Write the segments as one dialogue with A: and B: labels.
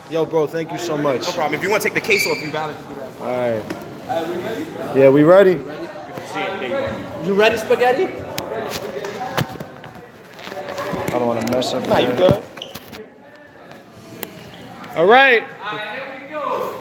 A: Yo, bro, thank you so much.
B: No problem. If you want to take the case off, you valid to do that.
A: All right.
C: We ready?
A: Yeah, we ready?
C: You ready, spaghetti?
A: I don't want to mess up.
B: Nah, you good.
A: All right.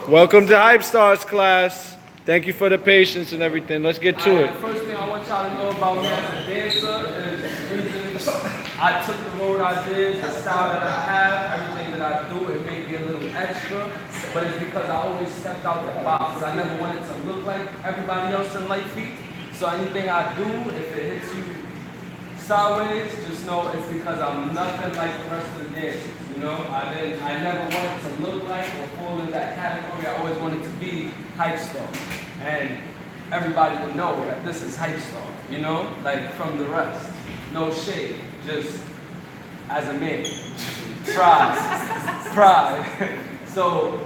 A: Welcome to Hypestars class. Thank you for the patience and everything. Let's get to it.
C: First thing I want y'all to know about me as a dancer is the reason I took the road I did, the style that I have, everything that I do, it may be a little extra, but it's because I always stepped out the box. I never wanted to look like everybody else in light feet. So anything I do, if it hits you sideways, just know it's because I'm nothing like the rest of the dancers. You know, I never wanted to look like or fall in that category. I always wanted to be Hypestar, and everybody would know that this is Hypestar. You know, like from the rest, no shade, just as a man, pride. So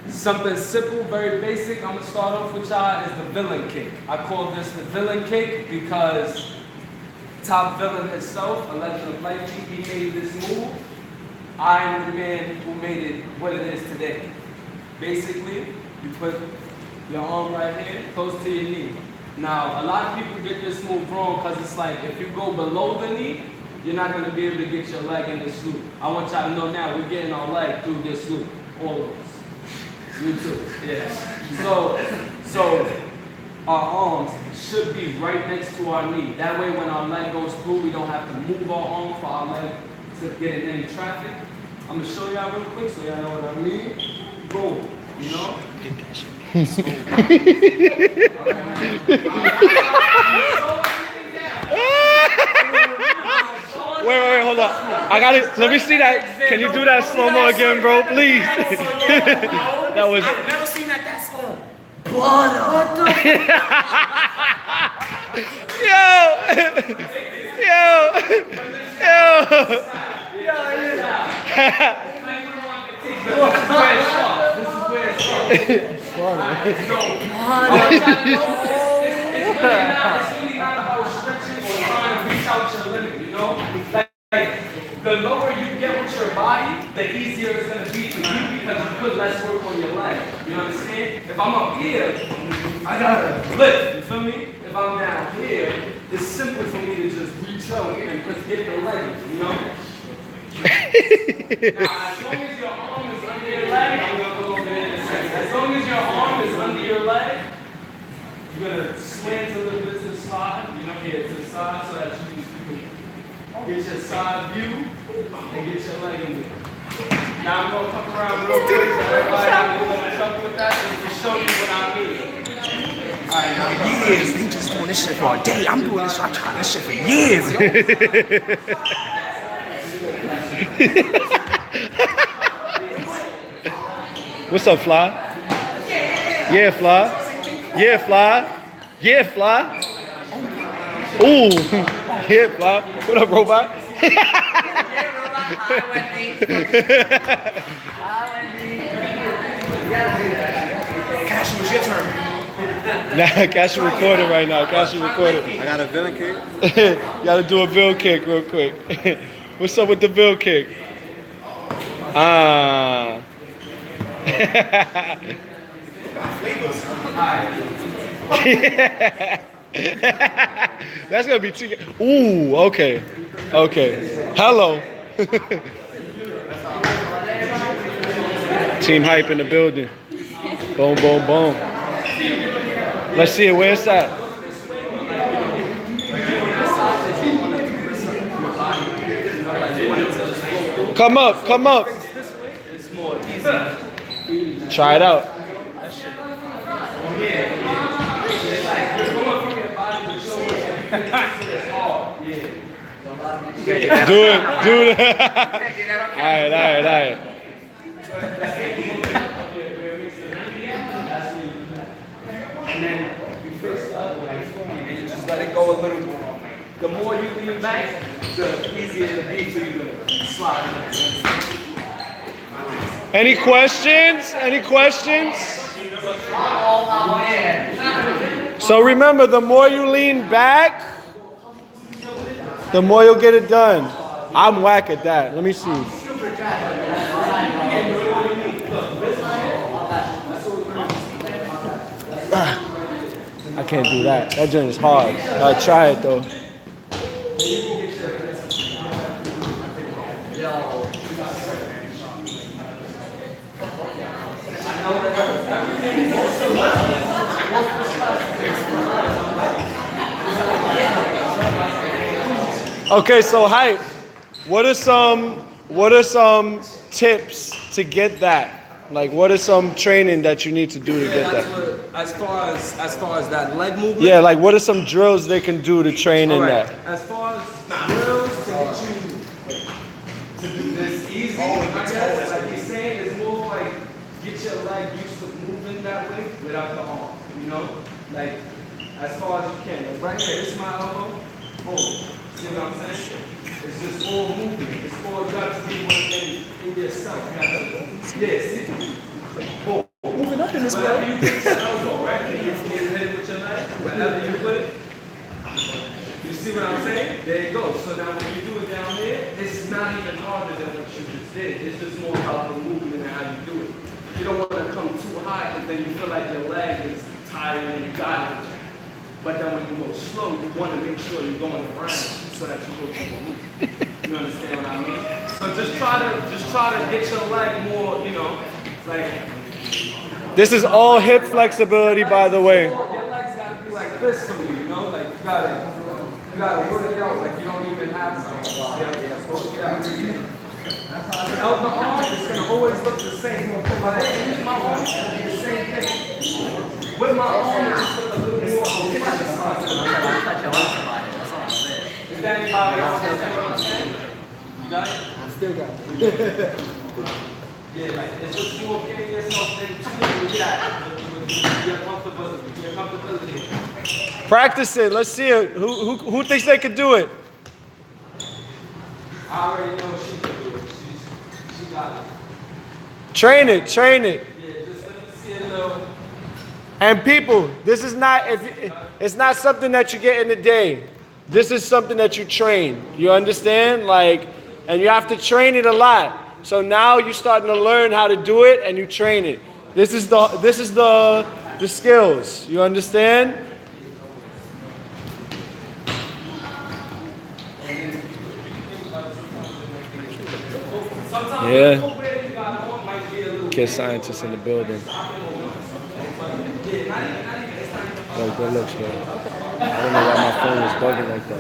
C: something simple, very basic. I'm gonna start off with y'all is the villain kick. I call this the villain kick because top villain himself, a legend of life, he made this move. I am the man who made it what it is today. Basically, you put your arm right here, close to your knee. Now, a lot of people get this move wrong because it's like, if you go below the knee, you're not going to be able to get your leg in this loop. I want y'all to know now, we're getting our leg through this loop, all of us. You too, yeah. So our arms should be right next to our knee. That way when our leg goes through, we don't have to move our arm for our leg to get in any traffic. I'm gonna show y'all real quick so y'all know what I mean. Boom, you know?
A: Wait, hold up. I got it. Let me see that. Can you do that slow-mo again, bro? Please. That was...
B: I've never seen that slow.
C: The lower you get with your body, the easier it's going to be for you because you put less work on your leg. You understand? If I'm up here, I got to lift. You feel me? If I'm down here, it's simple for me to just reach out and just get the leg. You know? Now, as long as your arm is under your leg, I'm going to go over there in a second. As long as your arm is under your leg, you're going to slant a little bit to the side, you know, here to the side so that you can get your side view and get your leg in there. Now I'm going to come around real quick so everybody has a little trouble with that just to show you what I mean. Alright, now
B: Years, they just doing this shit for a day. I'm doing this, I'm trying this shit for years, yo.
A: What's up, Fly? Yeah, Fly. Yeah, Fly. Yeah, Fly. Ooh. Yeah, Fly. What up, robot?
B: Cash, it was your turn.
A: Nah, Cash is recording right now. Cash is recording.
D: I got a villain kick.
A: You gotta do a bill kick real quick. What's up with the bill kick? Ah. That's gonna be too. Ooh, okay. Okay. Hello. Team Hype in the building. Boom, boom, boom. Let's see it. Where's that? Come up, come up. Try it out. Do it, do it. All right.
C: and then you fix the other way, and you just let it go a little more. The more you lean back, the easier it'll be for you to slide.
A: Any questions? Any questions? So remember, the more you lean back, the more you'll get it done. I'm whack at that. Let me see. can't do that. That joint is hard. I'll try it though. Okay, so Hype, what are some tips to get that? Like, what is some training that you need to do to get that?
C: As far as that leg movement.
A: Yeah, like what are some drills they can do to train in that?
C: As far as drills to get you to do this easy, I guess, like he's saying, it's more like get your leg used to moving that way without the arm. You know, like as far as you can. Like right here, this is my elbow. Boom. See what I'm saying? It's just all movement. It's all got to be one in yourself. You have to, yeah, see? Boom.
B: Moving up in this
C: Whenever
B: way.
C: you put your elbow, right? You hit with your leg. Whenever you put it, you see what I'm saying? There you go. So now when you do it down there, it's not even harder than what you just did. It's just more about the movement and how you do it. You don't want to come too high and then you feel like your leg is tired and you got it. But then when you go slow, you want to make sure you're going around so that you go to the loop. You understand what I mean? So just try to get your leg more, you know, like.
A: This is all hip flexibility, by the way.
C: Your legs gotta be like this for you, you know, like you gotta work it out like you don't even have something. The arm is gonna always look the same. But if I use my arm, it's the same thing. With my arm, it's just a little more. Is that anybody else? You got it?
B: I still got it.
C: Yeah, like it's just more getting yourself into your comfortability.
A: Practice it. Let's see it. Who thinks they could do it?
C: I already know she can do it. She got it.
A: Train it.
C: Yeah, just let me see a little.
A: And people, this is not it's not something that you get in a day. This is something that you train. You understand? Like, and you have to train it a lot. So now you're starting to learn how to do it and you train it. This is the skills. You understand? Yeah. Kid scientists in the building. Oh, good looks, man. I don't know why my phone is bugging like that.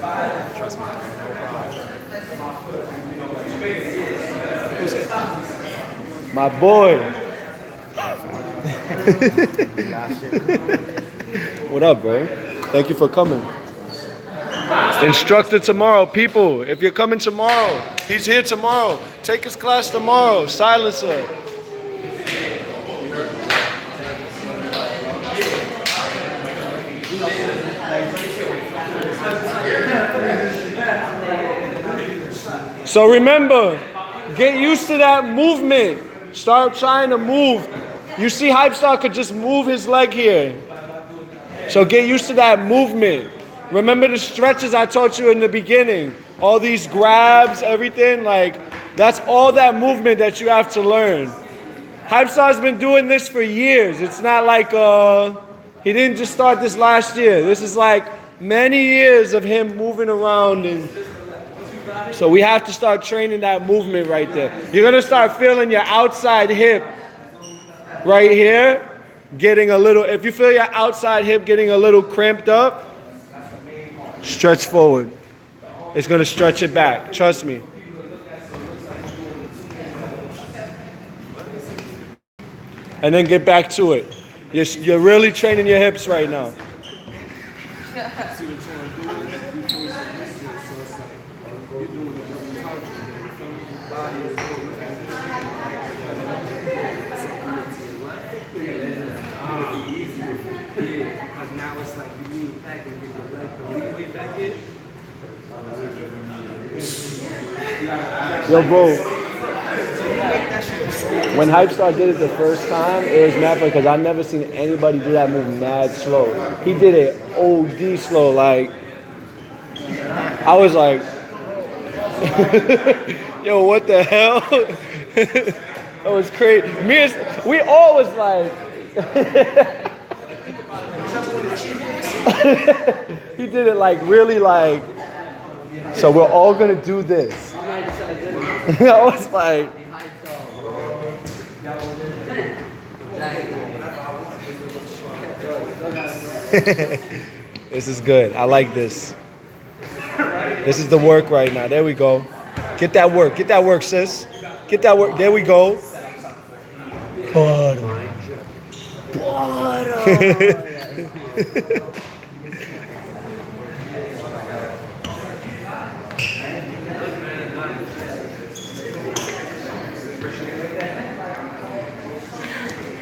B: Trust me.
A: My boy. What up, bro? Thank you for coming. Instructor tomorrow. People, if you're coming tomorrow, he's here tomorrow. Take his class tomorrow. Silencer. So remember, get used to that movement. Start trying to move. You see Hypestar could just move his leg here. So get used to that movement. Remember the stretches I taught you in the beginning. All these grabs, everything, like that's all that movement that you have to learn. Hypestar's been doing this for years. It's not like he didn't just start this last year. This is like many years of him moving around, and so we have to start training that movement right there. You're gonna start feeling your outside hip right here getting a little, if you feel your outside hip getting a little cramped up, stretch forward. It's gonna stretch it back, trust me. And then get back to it. You're really training your hips right now. Yo, bro. When Hypestar did it the first time, it was mad funny because I never seen anybody do that move mad slow. He did it OD slow, like I was like, yo, what the hell? That was crazy. We all was like. He did it like really like. So we're all gonna do this. I was like. This is good. I like this. This is the work right now. There we go. Get that work. Get that work, sis. Get that work. There we go.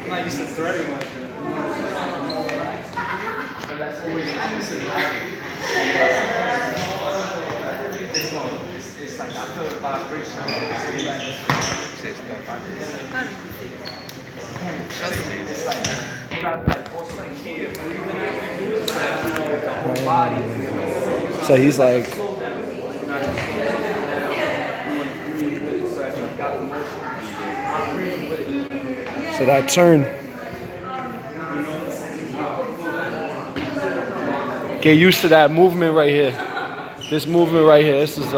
C: I'm not used to threading like that. It's like I feel the vibration. It's like you got like also here.
A: So he's like. So that turn. Get used to that movement right here. This movement right here. This is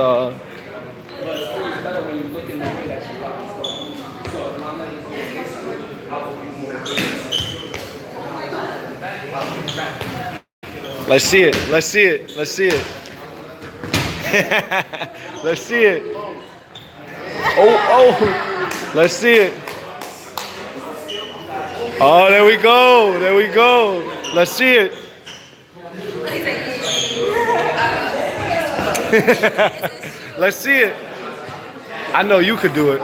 A: Let's see it. Let's see it. Let's see it. Let's see it. Oh. Let's see it. Oh, there we go. There we go. Let's see it. Let's see it. I know you could do it.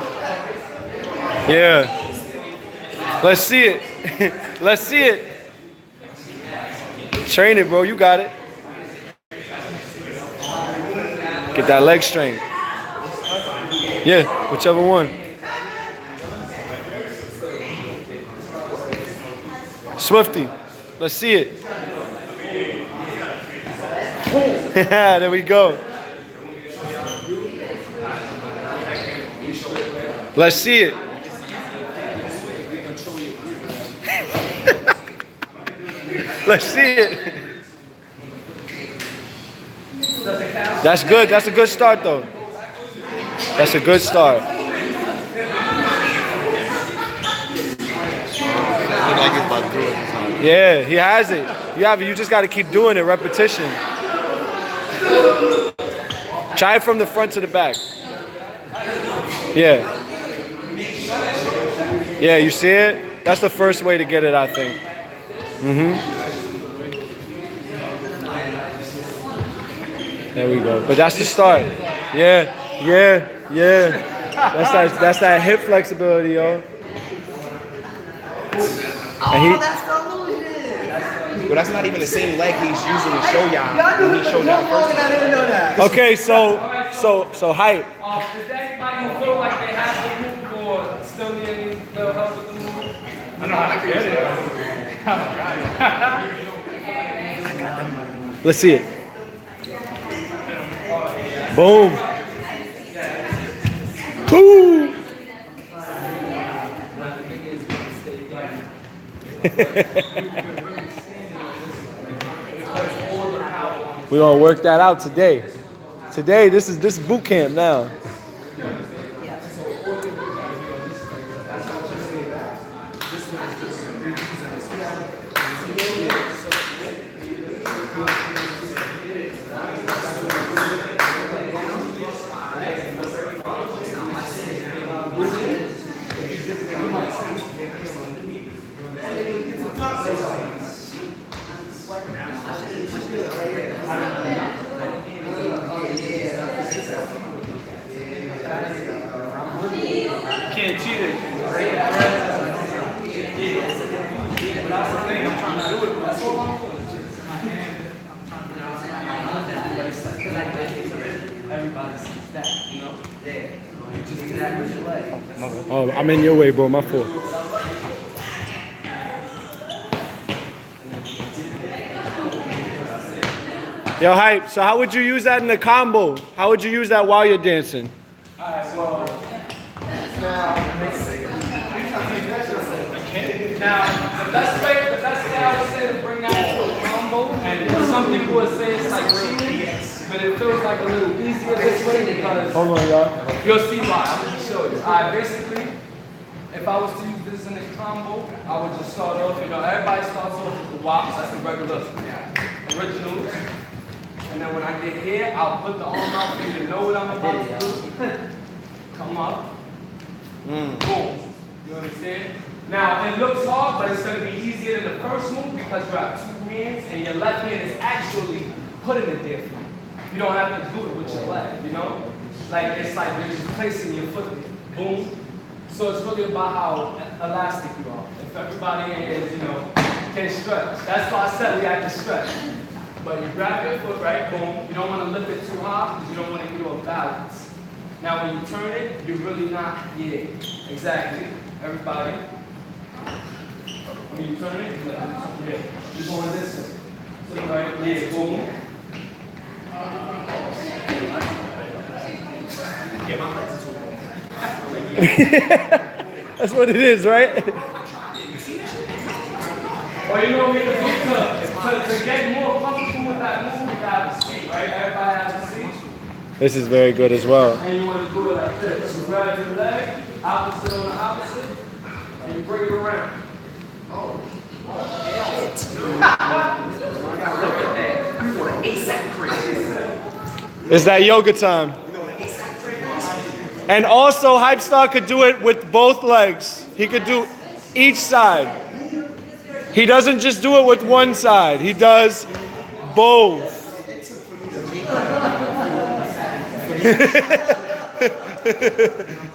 A: Yeah. Let's see it. Let's see it. Train it, bro. You got it. Get that leg strength. Yeah, whichever one. Swifty. Let's see it. There we go. Let's see it. Let's see it. That's good. That's a good start, though. That's a good start. Yeah, he has it. You have it. You just got to keep doing it. Repetition. Try it from the front to the back. Yeah. Yeah, you see it? That's the first way to get it, I think. There we go. But that's the start. Yeah. That's that hip flexibility, yo.
B: But that's not even the same leg he's using to show y'all when he showed that first time.
A: Okay, so height.
C: Does anybody feel like they have to move or still need the help with the move? I know how to get it.
A: Let's see it. Boom. Boom. We're gonna work that out today. Today, this is boot camp now.
C: Can't cheat it. That's the thing. I'm trying to do it. That's so long. Everybody sees that, you know? Just do that with your leg.
A: Oh, I'm in your way, bro. My fault. Yo, Hype, so how would you use that in the combo? How would you use that while you're dancing?
C: Alright, so now the best way I would say to bring that to a combo and some people would say it's like cheating, but it feels like a little easier this way because
A: Hold on, y'all.
C: you'll see why. I'm gonna show you. Alright, basically, if I was to use this in a combo, I would just start off, everybody starts off with the wops, that's the regular originals. And then when I get here, I'll put the arm out for you to know what I'm about to do. Come up. Boom. You understand? Now, it looks hard, but it's going to be easier than the first move because you have two hands and your left hand is actually putting it there for you. You don't have to do it with your left, Like, it's like you're just placing your foot there. Boom. So it's really about how elastic you are. If everybody is, can stretch. That's why I said we have to stretch. But you grab your foot, right? Boom. You don't want to lift it too high because you don't want to get off balance. Now when you turn it, you're really not, exactly. Everybody. When you turn it, you're going this way. So, right? Boom.
A: That's what it is, right?
C: Well, we can do to get more comfortable with that move, you have a seat, right? Everybody has a seat.
A: This is very good as well.
C: And you want to do it like this. You grab your leg, opposite on the opposite, and you bring it around.
A: It's that yoga time. And also, Hypestar could do it with both legs. He could do each side. He doesn't just do it with one side. He does both.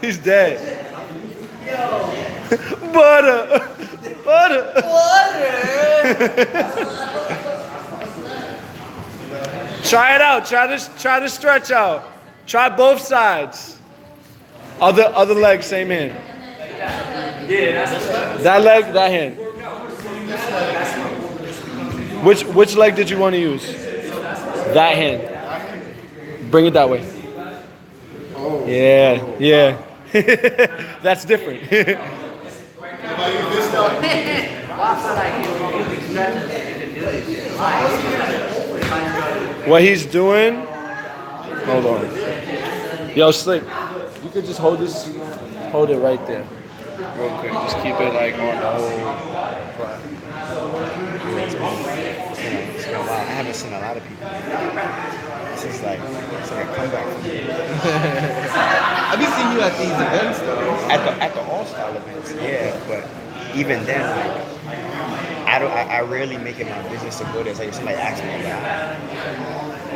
A: He's dead. Butter. Try it out. Try to stretch out. Try both sides. Other leg, same hand. That leg, that hand. Which leg did you want to use? That hand. Bring it that way. Yeah. That's different. What he's doing, hold on. Yo, Slick, you could just hold it right there. Real quick, just keep it like on the whole flat.
B: It's been a while. I haven't seen a lot of people. It's like a comeback for me.
D: I've been seeing you at these events though.
B: At the All-Star events, yeah. But even then, like, I rarely make it my business to go there. It's like if somebody asks me about it.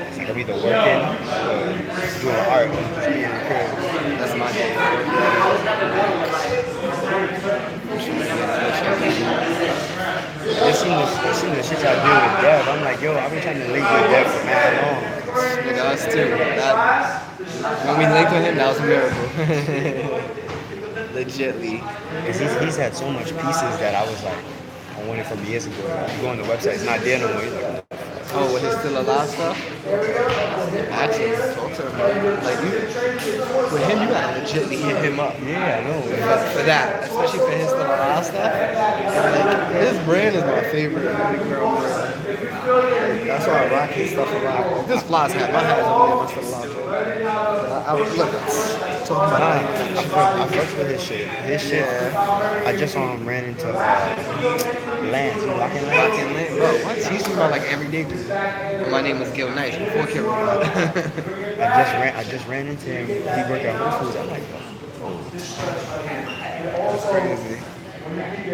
B: It's like I'm either working or doing art or just being in the crib.
D: That's my day.
B: I seen the shit y'all do with Dev. I'm like, yo, I've been trying to link with Dev for mad long.
D: Nigga, us too. When we linked with him, that was a miracle. Legitly.
B: Cause he's had so much pieces that I was like, I wanted from years ago. You go on the website, it's not there no more. He's like,
D: oh, with his still alive stuff? Actually, talk to him. Like, with him, you gotta legitly hit him up.
B: yeah, I know.
D: For that, especially for his still alive stuff. Like, his brand is my favorite. Big girl brand. Like, that's why I rock his stuff a lot. This flies hat, my hat is only my still alive. I was talking about
B: I fucked with his shit. I just ran into Lance. You know, Lock and Lance?
D: Bro, what? He used to be about like every day, dude. My name was Gil Nice before Kid Rock.
B: I just ran into him. He worked at Whole Foods. I'm like, oh.
D: That's crazy.
B: I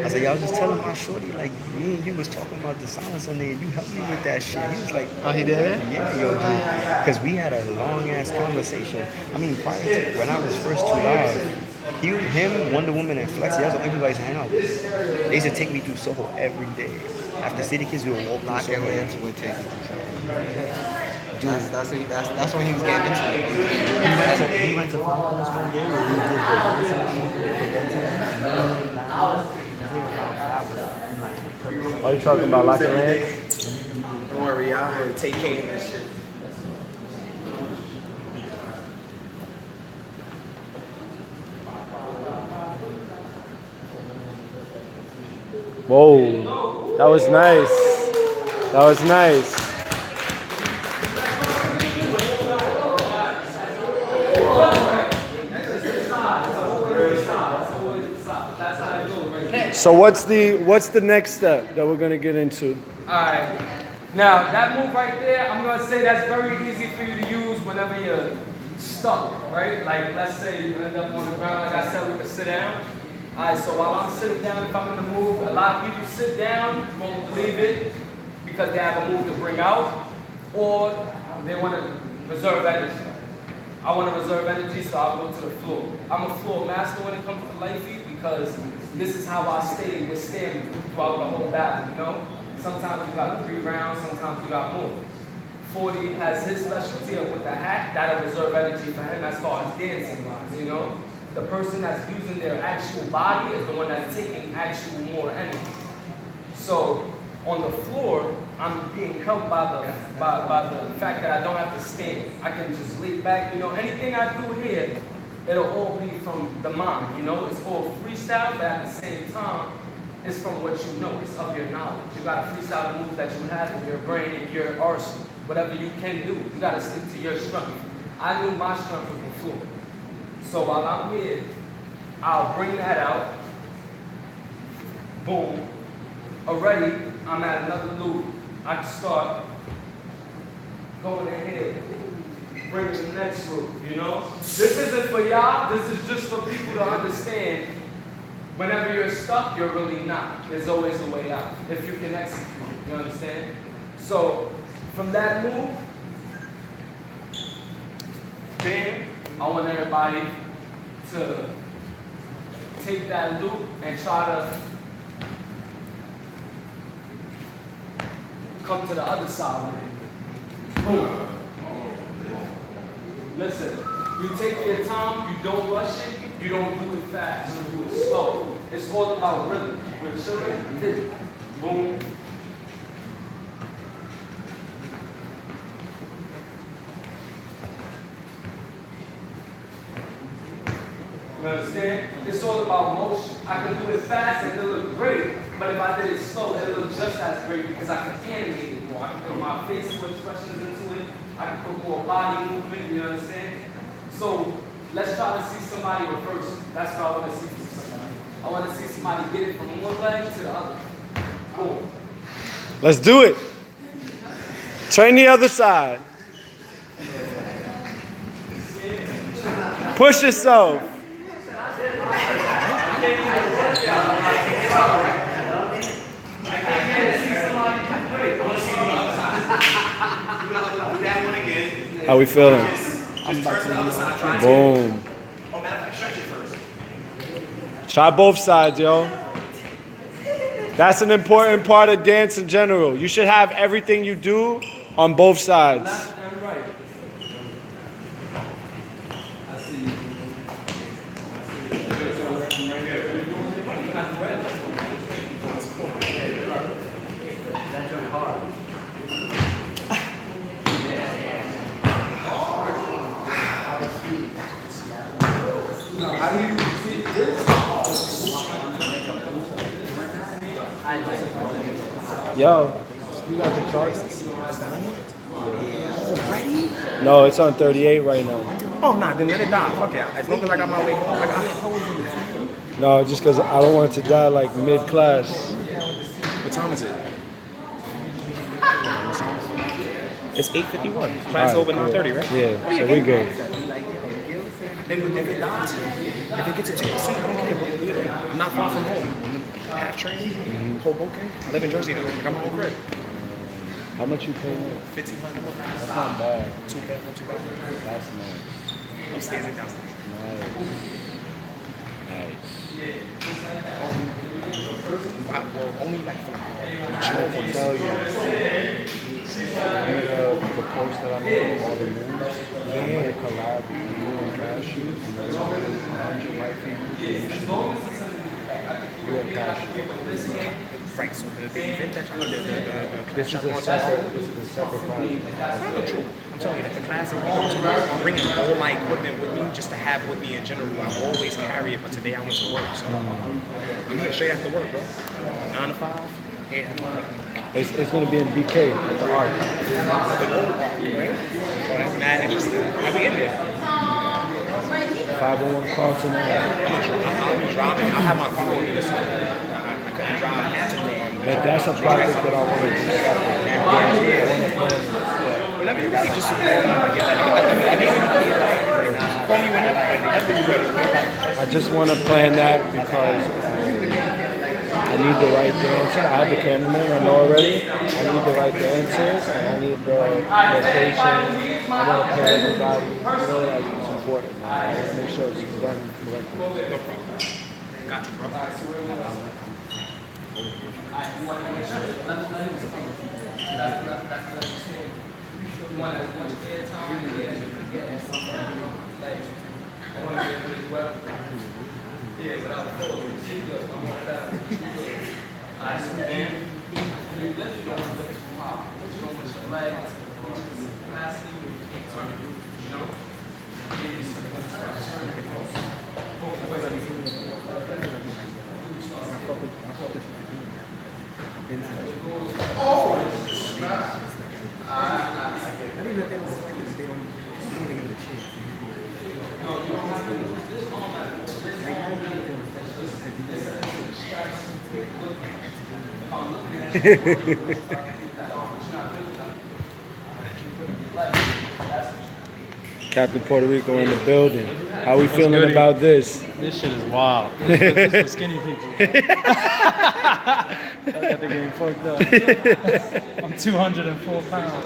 B: was like, I was just telling my shorty, like, me and you was talking about the silence and then you helped me with that shit. He was like,
D: Oh, he did?
B: yeah, yo, dude. Because we had a long-ass conversation. I mean, prior to when I was first too loud, him, Wonder Woman, and Flexi, that was the only people I used to hang out with. They used to take me through Soho every day. After City Kids, we would walk
D: Lock
B: through
D: and
B: Soho.
D: Lance would take it. That's when he was getting into it.
B: He went to Falcons one day where we did
A: Are you talking about Lock and Lance?
B: Don't worry, y'all heard take care of that shit.
A: Whoa, that was nice. That was nice.
C: That's how it goes right there.
A: So what's the next step that we're gonna get into?
C: Alright. Now that move right there, I'm gonna say that's very easy for you to use whenever you're stuck, right? Like let's say you end up on the ground, like I said, we can sit down. Alright, so while I'm sitting down, if I'm in the move, a lot of people sit down, won't believe it, because they have a move to bring out, or they want to reserve energy. I want to reserve energy, so I'll go to the floor. I'm a floor master when it comes to life feet because this is how I stay withstand throughout the whole battle, you know? Sometimes you got 3 rounds, sometimes you got more. 40 has his specialty of with the hat, that'll reserve energy for him as far as dancing wise, you know? The person that's using their actual body is the one that's taking actual more energy. So on the floor, I'm being helped by the fact that I don't have to stand. I can just lay back, you know, anything I do here, it'll all be from the mind, you know? It's all freestyle, but at the same time, it's from what you know, it's of your knowledge. You gotta freestyle the moves that you have in your brain, in your arsenal, whatever you can do. You gotta stick to your strength. I knew my strength was the floor. So while I'm here, I'll bring that out. Boom. Already, I'm at another loop. I can start going ahead, bringing the next loop, you know? This isn't for y'all, this is just for people to understand. Whenever you're stuck, you're really not. There's always a way out, if you can execute, you understand? So, from that move, bam, I want everybody to take that loop and try to come to the other side with it. Boom. Listen, you take your time, you don't rush it, you don't do it fast, you do it slow. It's all about rhythm. We're children, hit it. Boom. You understand? It's all about motion. I can do it fast and it'll look great, but if I did it slow, it'll look just as great because I can animate it more. I can put my facial expressions into it. I can put more body movement, you understand? So let's try to see somebody reverse. That's what I want to see from somebody. I want to see somebody get it from one leg to the other. Boom.
A: Let's do it. Turn the other side. Push yourself. How we feeling? Boom. Try both sides, yo. That's an important part of dance in general. You should have everything you do on both sides.
C: Left and right. I see you. How do you see this?
A: Yo.
D: You got the charts? Already?
A: No, it's on 38 right now.
B: Oh, nah, then let it die. Fuck it. As long as I got my way home, I got
A: No, just because I don't want it to die like mid-class.
B: What time is it? It's 8:51. Class over 9:30, right?
A: Yeah, so we good.
B: Then if it dies, if it gets a chance, I don't care. I'm not far from home. Pat train, Hoboken. I live in Jersey though. I got my own crib.
A: How much you pay?
B: 1,500.
A: That's not bad.
B: 2 bedroom, 2 bedroom.
A: That's nice.
B: Upstairs and downstairs.
A: Nice.
B: Well, only like for
A: I can tell you. The post that I'm doing, all the moves, I'm going to collab with you and Cashew. And then I'm going to right people. You and Cashew.
B: right. So the event that you're
A: This is a separate project.
B: I'm telling you that the class that we go to, I'm bringing all my equipment with me just to have with me in general. I always carry it, but today I went to work, so I'm here straight after work, bro. 9 to 5.
A: It's going to be in BK at the Arc.
B: The old park, right? So that's mad interesting. How we in there?
A: 501 Carlton.
B: I'm driving. I have my car on this. I couldn't drive after that.
A: But that's a project that I want to do.
B: Let me just call me whenever.
A: I just want to plan that because I need the right dancer. I have the cameraman I know already. I need the right dancers and I need the location. I want to pay everybody. You know, like it's important. I want to make sure it's done correctly.
B: Got you, bro.
A: Captain Puerto Rico in the building. How we feeling about this?
E: This shit is wild. This is for skinny people. I got the game fucked up. I'm 204 pounds.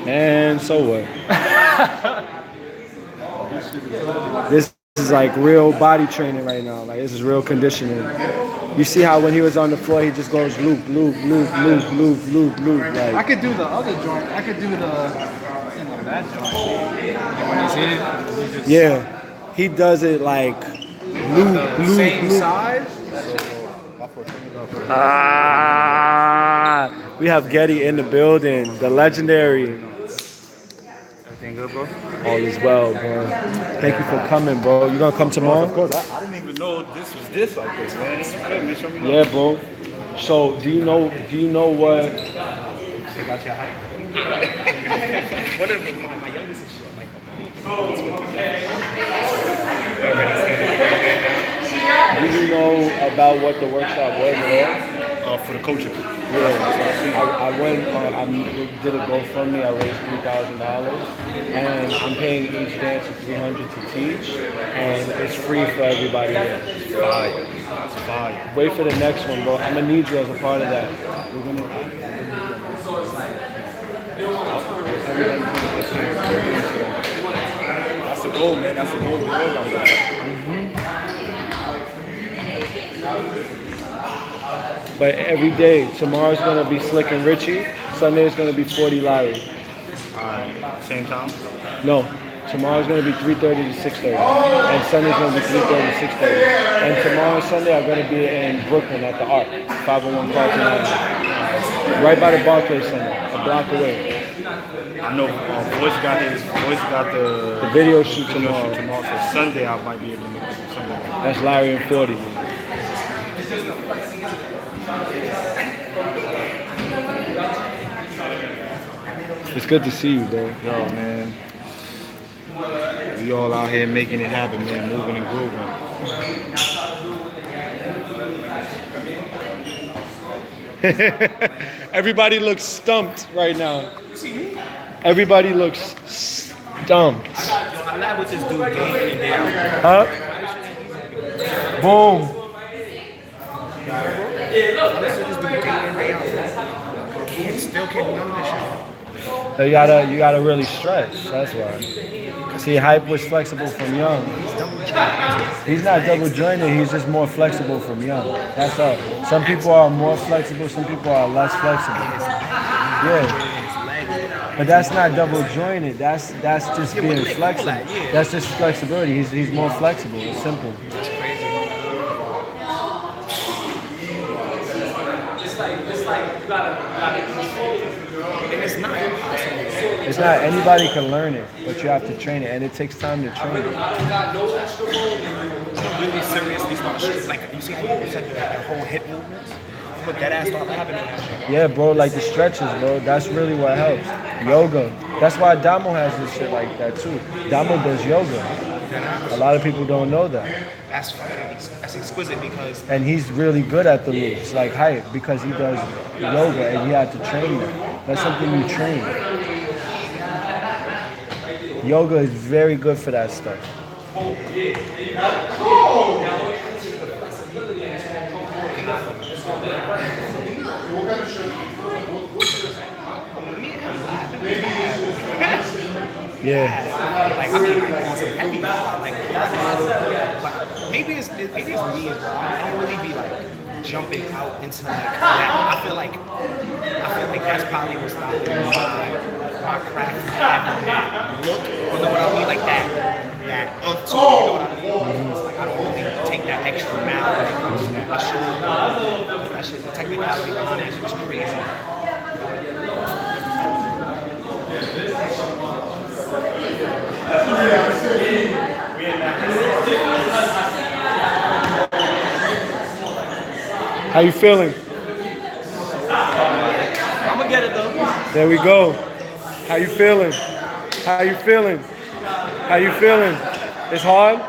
A: And so what? This is like real body training right now. Like this is real conditioning. You see how when he was on the floor, he just goes loop, loop, loop, loop, loop, loop, loop.
E: I
A: Like
E: could do the other joint. I could do that joint. When he's hit it, he just
A: yeah, he does it like loop, loop,
E: same
A: loop.
E: size.
A: Ah, we have Getty in the building, the legendary.
B: Everything good, bro?
A: All is well, bro. Thank you for coming, bro. You gonna come tomorrow?
F: Of course, I didn't even know this was this like this, man. It's good, man. Show me love.
A: Yeah, bro. So do you know what?
B: Got your height. What if my youngest is short, like
A: Do you know about what the workshop was at
F: For the coaching.
A: all? Yeah, I went. I did a GoFundMe. I raised $3,000, and I'm paying each dancer $300 to teach, and it's free for everybody here.
F: Fire. That's fire.
A: Wait for the next one, bro. I'm gonna need you as a part of that. We're gonna.
F: That's the goal, man. That's the goal.
A: But every day, tomorrow's gonna be Slick and Richie. Sunday is gonna be 40 Larry.
F: Alright. Same time?
A: No, tomorrow's gonna be 3:30 to 6:30, and Sunday's gonna be 3:30 to 6:30. And tomorrow and Sunday I'm gonna be in Brooklyn at the Arc, 501 Carlton Avenue, right by the Barclays Center, a block away.
F: I know Voice got the
A: The video shoot
F: video
A: tomorrow.
F: shoot tomorrow. So Sunday I might be able to make it Sunday.
A: That's Larry and 40. It's good to see you, bro.
F: Yo, man. We all out here making it happen, man. Moving and grooving.
A: Everybody looks stumped right now. Everybody looks stumped.
B: I laugh with this dude day in and day out.
A: Huh? Boom.
B: He still can't be on this shit.
A: So you gotta really stretch. That's why. See, Hype was flexible from young. He's not double jointed. He's just more flexible from young. That's all. Some people are more flexible. Some people are less flexible. Yeah. But that's not double jointed. That's just being flexible. That's just flexibility. He's more flexible. It's simple. It's not, anybody can learn it, but you have to train it, and it takes time to train it.
B: Really seriously start like you see how you said that whole hip movements? But that ass start happening.
A: Yeah, bro, like the stretches, bro. That's really what helps. Yoga. That's why Damo has this shit like that too. Damo does yoga. A lot of people don't know that.
B: That's exquisite because
A: And he's really good at the loops, like Hype, because he does yoga and he had to train them. That's something you train. Yoga is very good for that stuff. Yeah.
B: like I mean like on some heavy like maybe it's me as well. I don't really be like jumping out into like that. I feel like that's probably what's stopping my craft look. You know what I mean? Like that to it, you know what I mean? It's like I don't really take that extra mile when it comes to that. That shit, the technicality behind it is just crazy.
A: How you feeling?
D: I'm gonna get it though.
A: There we go. How you feeling? How you feeling? How you feeling? It's hard?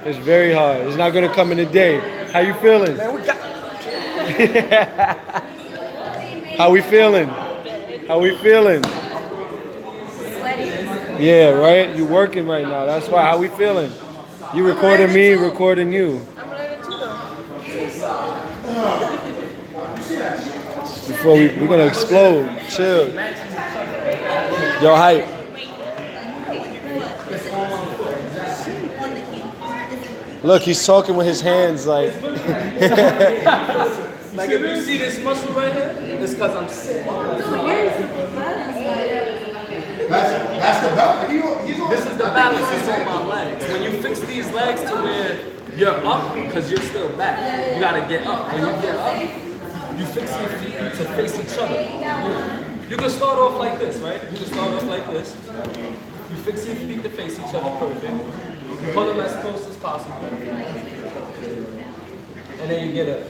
A: It's very hard. It's not gonna come in a day. How you feeling? How we feeling? How we feeling? Yeah, right? You working right now. That's why. How we feeling? You recording me, recording you. Before we're gonna explode. Chill. Yo, Hype. Look, he's talking with his hands like.
C: Like if you see this muscle right here, it's because I'm sick.
G: That's the belt.
C: This is the balance that's on my legs. When you fix these legs to where you're up, because you're still back, you gotta get up. When you get up, you fix your feet to face each other. You can start off like this, right? You can start off like this. You fix your feet to face each other perfect. Pull them as close as possible. And then you get up.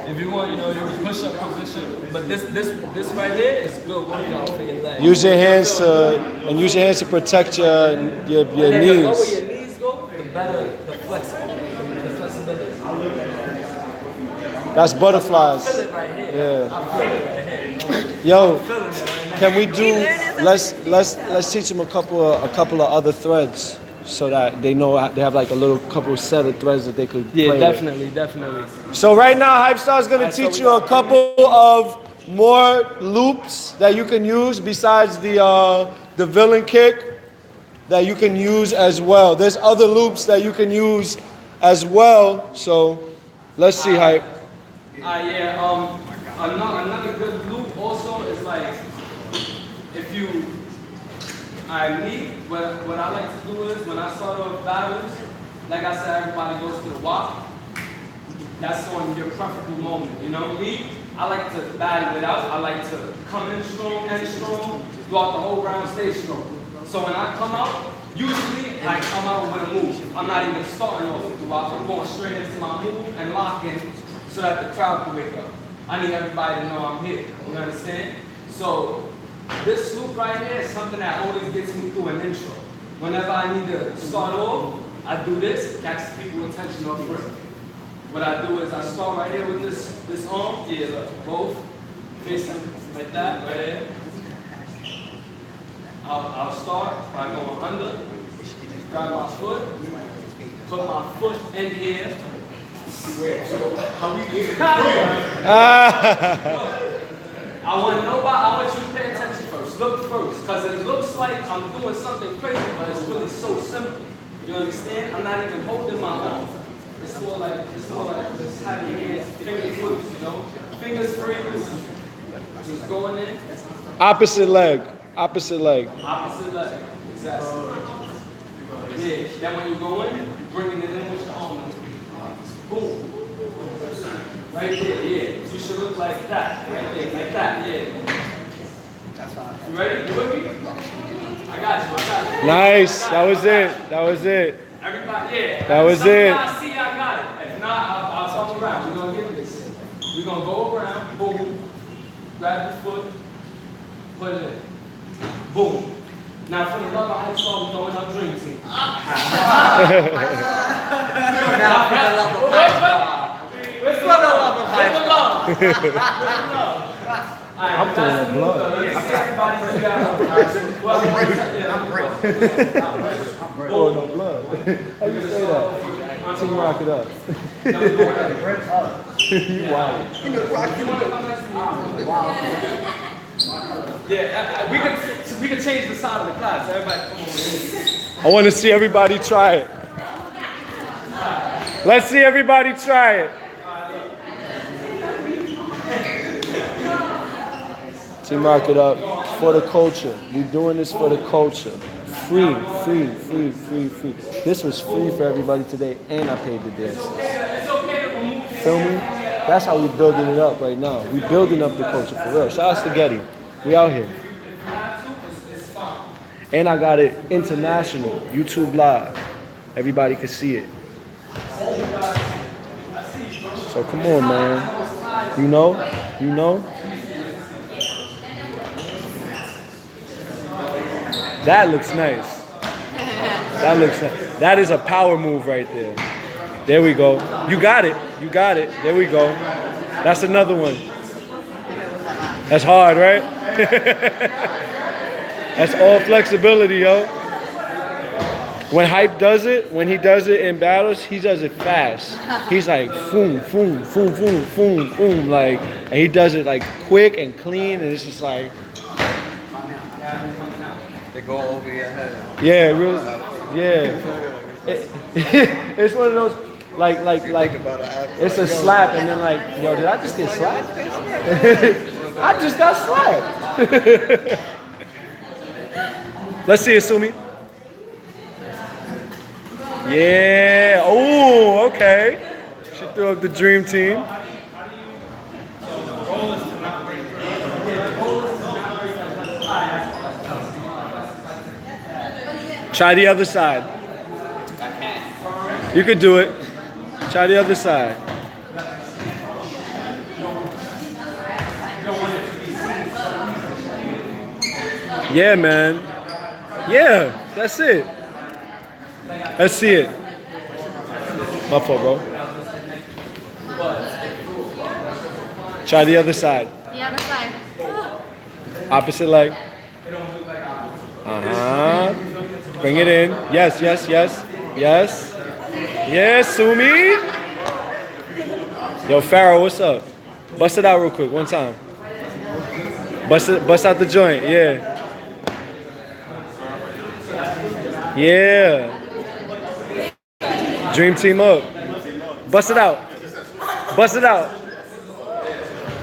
C: If you want, you know, you can push up position. But this right here is good workout for your legs.
A: Use your hands to protect your
C: And then the lower
A: knees.
C: your knees go, the better the flexibility.
A: That's butterflies.
C: Feel it right here.
A: Yeah.
C: I feel it right here.
A: Yo,
C: Feel it right now.
A: can we do? Let's teach them a couple of other threads so that they know they have like a little couple set of threads that they could
C: Yeah,
A: play
C: definitely, definitely.
A: with. So right now, Hypestar is gonna teach you a couple of more loops that you can use besides the villain kick that you can use as well. There's other loops that you can use as well. So let's see, Hype.
C: Yeah, another good loop also is like, if you, what I like to do is, when I start off battles, like I said, everybody goes to the walk. That's on your preferable moment, you know? Me, I like to battle it out. I like to come in strong, end strong, throughout the whole round, stay strong. So when I come out, usually I come out with a move. I'm not even starting off with the walk. I'm going straight into my move and locking so that the crowd can wake up. I need everybody to know I'm here. You understand? So this loop right here is something that always gets me through an intro. Whenever I need to start off, I do this, catch people's attention off first. What I do is I start right here with this arm, yeah, look, both facing like that, right here. I'll start by going under, grab my foot, put my foot in here. I want you to pay attention first. Look first, because it looks like I'm doing something crazy, but it's really so simple. You understand? I'm not even holding my arm. It's more like just having your hands, fingers loose, you know? Fingers free, just going in.
A: Opposite leg. Opposite leg.
C: Opposite leg, exactly. Yeah, then when you go in, you're bringing it in with your arm. Boom. Right there, yeah. You should look like that. Right there, like that, yeah. You ready? You with me? I got you.
A: Nice. That was it. That was it.
C: Everybody, yeah.
A: That was it.
C: I see I got it. If not, I'll come around. We're going to get this. We're going to go around, boom, grab your foot, put it in. Boom. Now, for the love of Hypestar, we're throwing our dream team.
D: Now for the love of Hypestar. For the love of Hypestar.
A: I'm throwing blood. Oh, no blood. How you say that? Team rock it up. You wild.
C: Yeah, we can change the side of the class. Everybody, come on.
A: I want to see everybody try it. Let's see everybody try it. Team rock it up for the culture. We're doing this for the culture. Free. This was free for everybody today, and I paid the dancers. Feel me? That's how we're building it up right now. We're building up the culture for real. Shout out to Getty. We out here. And I got it international, YouTube Live. Everybody can see it. So come on, man. You know? That looks nice. That is a power move right there. There we go. You got it. There we go. That's another one. That's hard, right? That's all flexibility, yo. When Hype does it, when he does it in battles, he does it fast. He's like, boom, like, and he does it like quick and clean, and it's just like,
D: They go over your head.
A: yeah, real, yeah. It's one of those, like, it's a slap, and then like, yo, did I just get slapped? I just got slapped. Let's see it, Sumi. Yeah. Oh, okay. She threw up the dream team. Try the other side. You could do it. Try the other side. Yeah, man. Yeah, that's it. Let's see it. My fault, bro. Try the other side.
H: The other side.
A: Opposite leg. Bring it in. Yes. Yes, Sumi. Yo, Pharaoh, what's up? Bust it out real quick, one time. Bust out the joint, yeah. Yeah. Dream team up. Bust it out.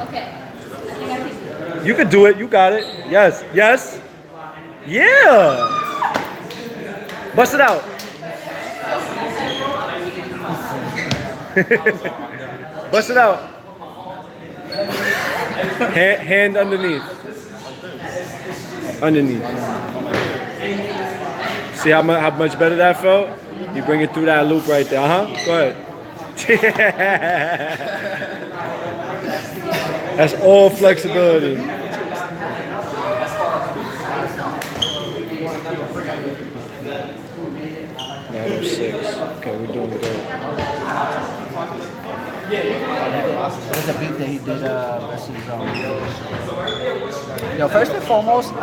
H: Okay.
A: You could do it. You got it. Yes. Yeah. Bust it out. Bust it out. Hand underneath. See how much better that felt? You bring it through that loop right there. Go ahead. That's all flexibility. Now 6. Okay, we're doing good.
E: There's a beat that he did versus Yo, first and foremost,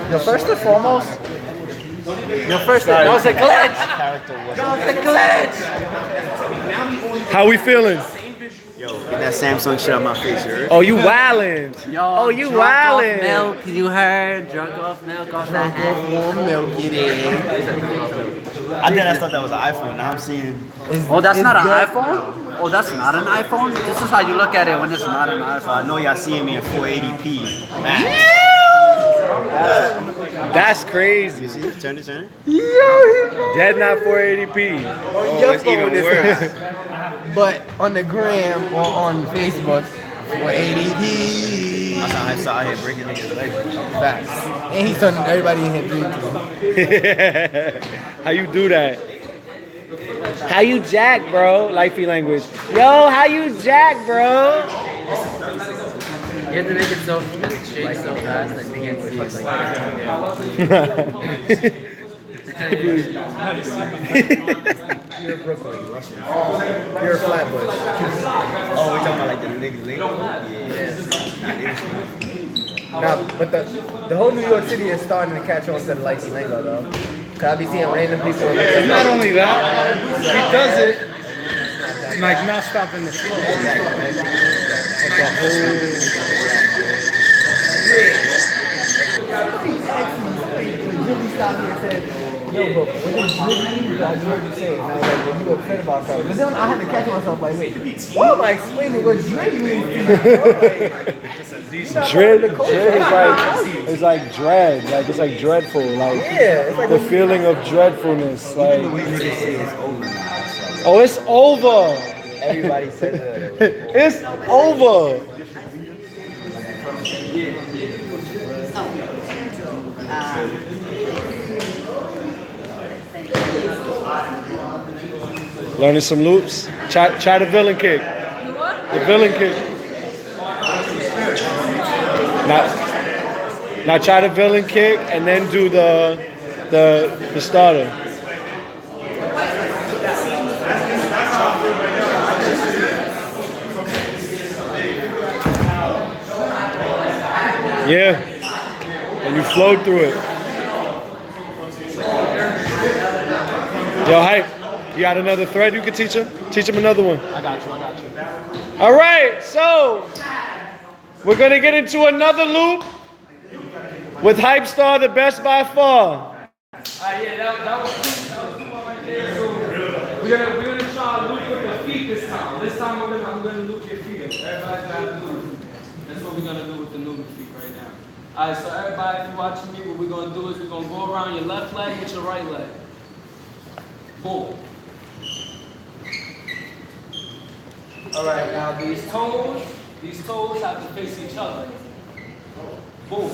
E: that was a glitch.
A: How we feeling?
B: Yo, get that Samsung shit out my face, you heard?
A: Oh, you wildin'.
D: Yo,
A: you
D: drunk off
A: wildin'.
D: milk, you heard? Drunk off milk off that milk, get in.
B: I thought that was an iPhone. Now I'm seeing.
D: Oh, that's not an iPhone? Oh, that's not an iPhone? This is how you look at it when it's not an iPhone.
B: I know y'all seeing me in 480p.
A: That's crazy.
B: You see it? Turn it.
A: Dead not 480p.
B: Oh, it's even worse.
E: But on the gram or on Facebook, 480p.
B: That's how Hypestar out here breaking niggas' legs.
E: Facts. And he's turning everybody in here dream.
A: How you do that? How you jack, bro? Lifey language. Yo, how you jack, bro?
E: You have to make it so change so fast that you can't see it.
D: Pure Brooklyn, Russian. Pure Flatbush.
B: Oh, we talking about like the niggas lingo? Yeah.
D: Nah, but the whole New York City is starting to catch on to the Lightsy lingo though. Cause I be seeing random people.
F: It's not only that, he does it like not stopping the flow.
D: Really stopped me and said, yo, but what does really mean? I heard you say it. And I was like, well, you upset about something. But then I had to catch myself like, wait, what am I explaining what dread means?
A: Dread is like dread. Like it's like dreadful. Like
D: Yeah, it's like
A: the feeling of dreadfulness. Like
B: Niggas say it's over now.
A: oh, it's over.
B: Everybody says that.
A: It's over. Learning some loops. Try the villain kick. The villain kick. Now try the villain kick and then do the starter. Yeah. And you flow through it. Yo, Hype, you got another thread you can teach him? Teach him another one.
C: I got you.
A: All right, so we're going to get into another loop with Hypestar, the best by far.
C: Yeah, that was cool right there. So we're gonna try to loop with the feet this time. This time I'm gonna loop your feet. Everybody's gonna do. That's what we're gonna do with the loop feet right now. All right, so everybody, if you're watching me, what we're gonna do is we're gonna go around your left leg with your right leg. Boom. All right, now these toes have to face each other. Boom.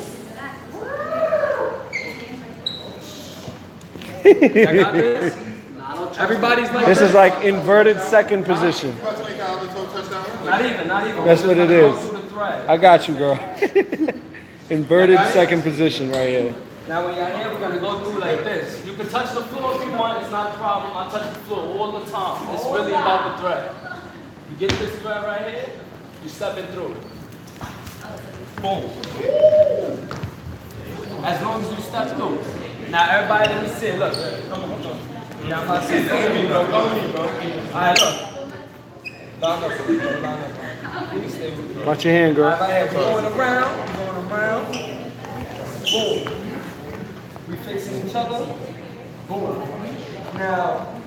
C: I got this. Everybody's like
A: This is like inverted second position.
C: Not even.
A: That's what it is.
C: Go through the thread.
A: I got you, girl. Inverted second position right here.
C: Now when you're here, we're gonna go through like this. You can touch the floor if you want, it's not a problem. I touch the floor all the time. It's really about the thread. You get this thread right here, you step it through. Boom. As long as you step through. Now everybody let me see it. Look. Come on. Now I'm about to say, come with me, bro. Alright, look. Line up. Please stay with me.
A: Watch your hand, girl.
C: Alright, we're going around. Boom. We facing each other. Boom. Now,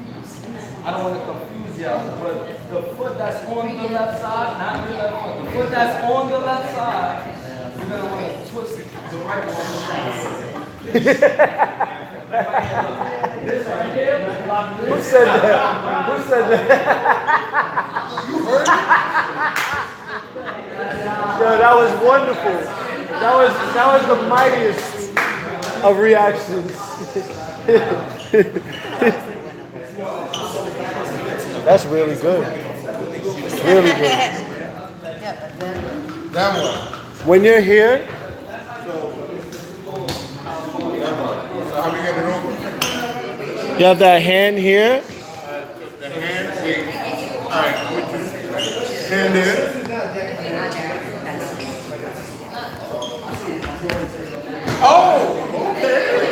C: I don't want to confuse y'all, but the foot that's on the left side, not the left foot, the foot that's on the left side, you're going to want to twist the right one. This right here.
A: Who said that? Who said that?
G: You heard it?
A: Yo, that was wonderful. That was the mightiest of reactions. That's really good. Really good.
G: That one.
A: When you're here,
G: So how we get it over?
A: you have that hand here.
G: The hand, wait. All right. Hand there. Oh, okay.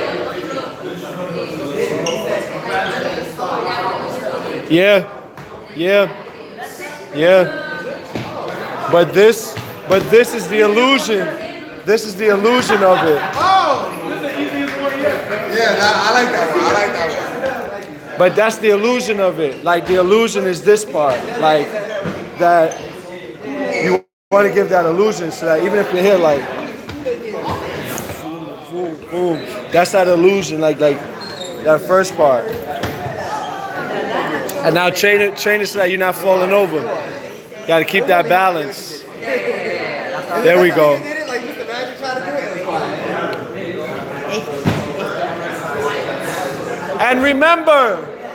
A: Yeah. But this is the illusion. This is the illusion of it.
G: Oh, this is the easiest one yet. Yeah, I like that one.
A: But that's the illusion of it. Like the illusion is this part. Like that you want to give that illusion so that even if you're here like boom, boom, that's that illusion, like that first part. And now train it so that you're not falling over. You gotta keep that balance. There we go. And remember,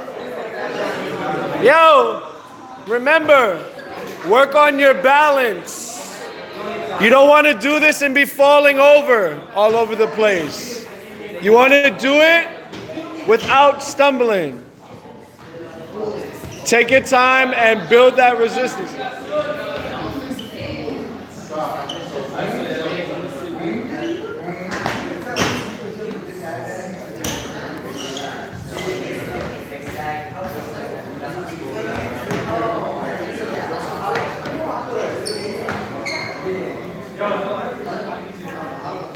A: remember, work on your balance. You don't want to do this and be falling over all over the place. You want to do it without stumbling. Take your time and build that resistance.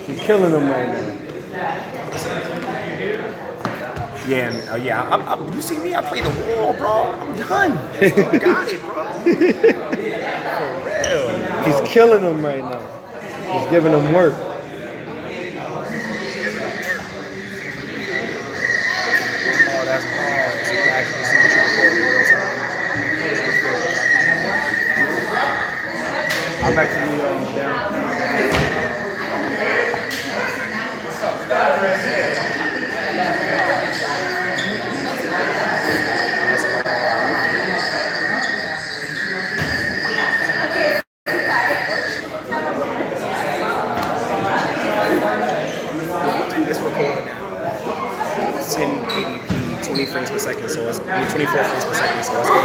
A: You're killing them right now.
B: Yeah. You see me? I play the wall, bro. I'm done. I got it, bro. For real.
A: He's killing them right now. He's giving them work.
B: Oh, that's hard. So you can actually see what you're recording in real time.
F: I'm actually down.
B: It's recording now. 1080p, 20 frames per second, so it's 24 frames per second, so it's good.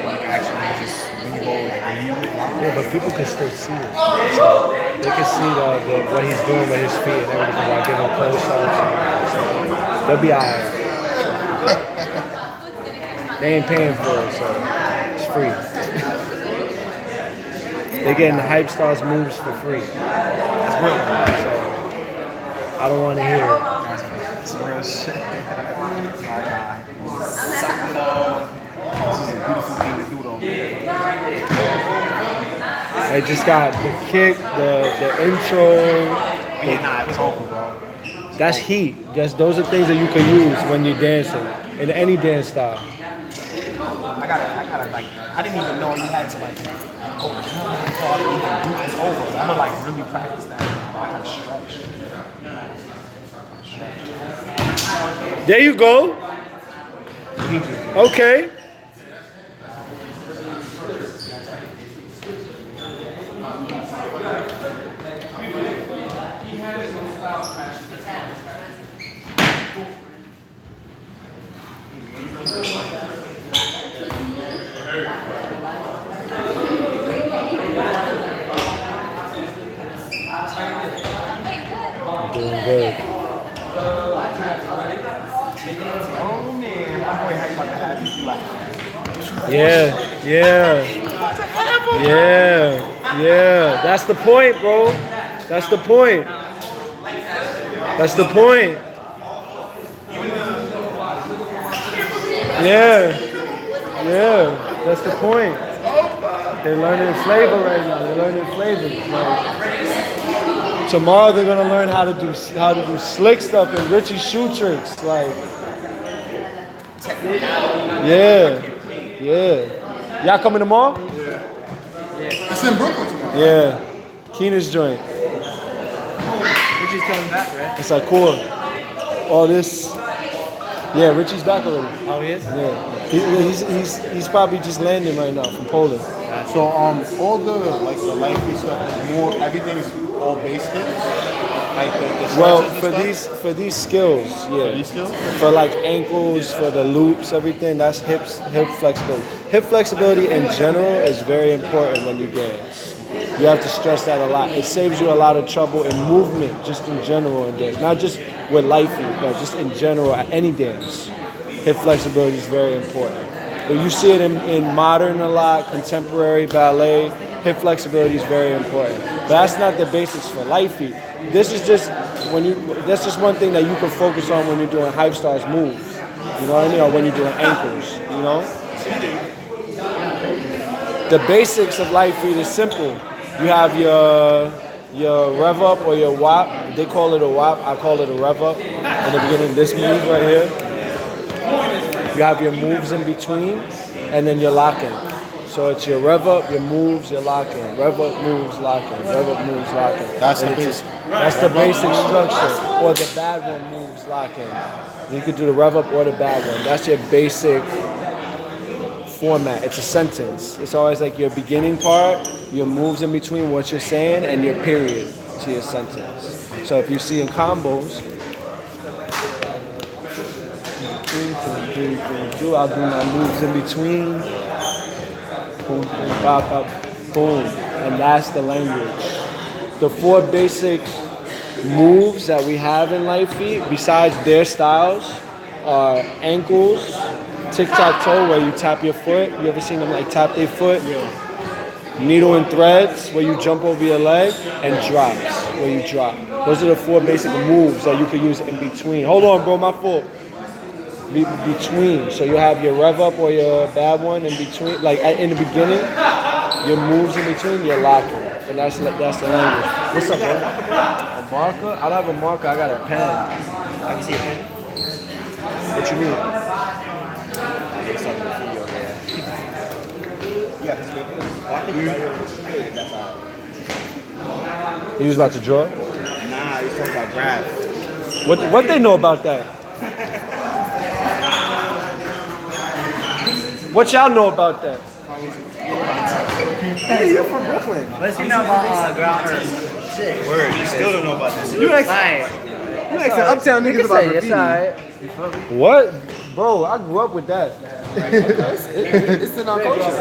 B: Like actually just reload and
A: Yeah, but people can still see it. So they can see what he's doing with his feet and everything while giving close ups. They'll be alright. They ain't paying for it, so it's free. They're getting the Hypestar's moves for free. That's real. So I don't want to hear it.
B: It's real shit.
F: This is a beautiful thing to do, though.
A: They just got the kick, the intro.
B: Yeah, it's over, bro.
A: That's heat. Those are things that you can use when you're dancing in any dance style.
B: I gotta like, I didn't even know you had to like go to the gym before I even do this over. I'm gonna like really practice that. I gotta stretch.
A: There you go. Okay. Doing good. Yeah. That's the point, bro. That's the point. That's the point. Yeah. That's the point. They're learning flavor right now. They're learning flavor. Like, tomorrow they're gonna learn how to do slick stuff and Richie shoe tricks. Like, yeah. Y'all coming tomorrow?
G: It's in Brooklyn tomorrow.
A: Yeah. Keener's joint.
E: Richie's coming back, right?
A: It's like cool. All this. Yeah, Richie's back already.
E: Oh, he is?
A: Yeah. He's probably just landing right now from Poland.
G: So all the life stuff is more, everything is all base hits. Like the
A: Well,
G: stretches and
A: for these skills, yeah.
G: these skills?
A: For like ankles, for the loops, everything, that's hip flexibility. Hip flexibility in general is very important when you dance. You have to stress that a lot. It saves you a lot of trouble in movement, just in general in dance. Not just with life, but just in general at any dance. Hip flexibility is very important. But you see it in modern a lot, contemporary ballet. Hip flexibility is very important. But that's not the basics for life feet. This is just that's just one thing that you can focus on when you're doing Hypestar's moves. You know what I mean? Or when you're doing ankles, you know? The basics of life feet is simple. You have your rev up or your wop. They call it a wop. I call it a rev up. In the beginning, this move right here. You have your moves in between, and then your lock-in. So it's your rev up, your moves, your lock-in. Rev up, moves, lock-in. Rev up, moves, lock-in.
G: That's
A: And
G: the
A: it's that's the basic structure. Or the bad one moves, lock-in. You could do the rev up or the bad one. That's your basic format. It's a sentence. It's always like your beginning part, your moves in between what you're saying, and your period to your sentence. So if you see in combos, I'll do my moves in between. Boom, boom, bop, bop, boom. And that's the language. The 4 basic moves that we have in light feet, besides their styles, are ankles, tic-tac-toe, where you tap your foot. You ever seen them like tap their foot? Yeah. Needle and threads, where you jump over your leg, and drops, where you drop. Those are the 4 basic moves that you can use in between. Hold on, bro, my fault. Between. So you have your rev up or your bad one in between. Like in the beginning, your moves in between, you're locking. And that's the language. What's up, bro? A marker? I don't have a marker, I got a pen.
B: I can see a pen.
A: What you mean? You was about to draw?
B: Nah, he's talking about grab.
A: What they know about that? What y'all know about that?
D: Hey, you're from Brooklyn.
E: Let's see now about ground shit.
B: Word, you still don't know about this.
D: You like the uptown niggas about graffiti.
A: What? Bro, I grew up with that.
D: It's in our culture.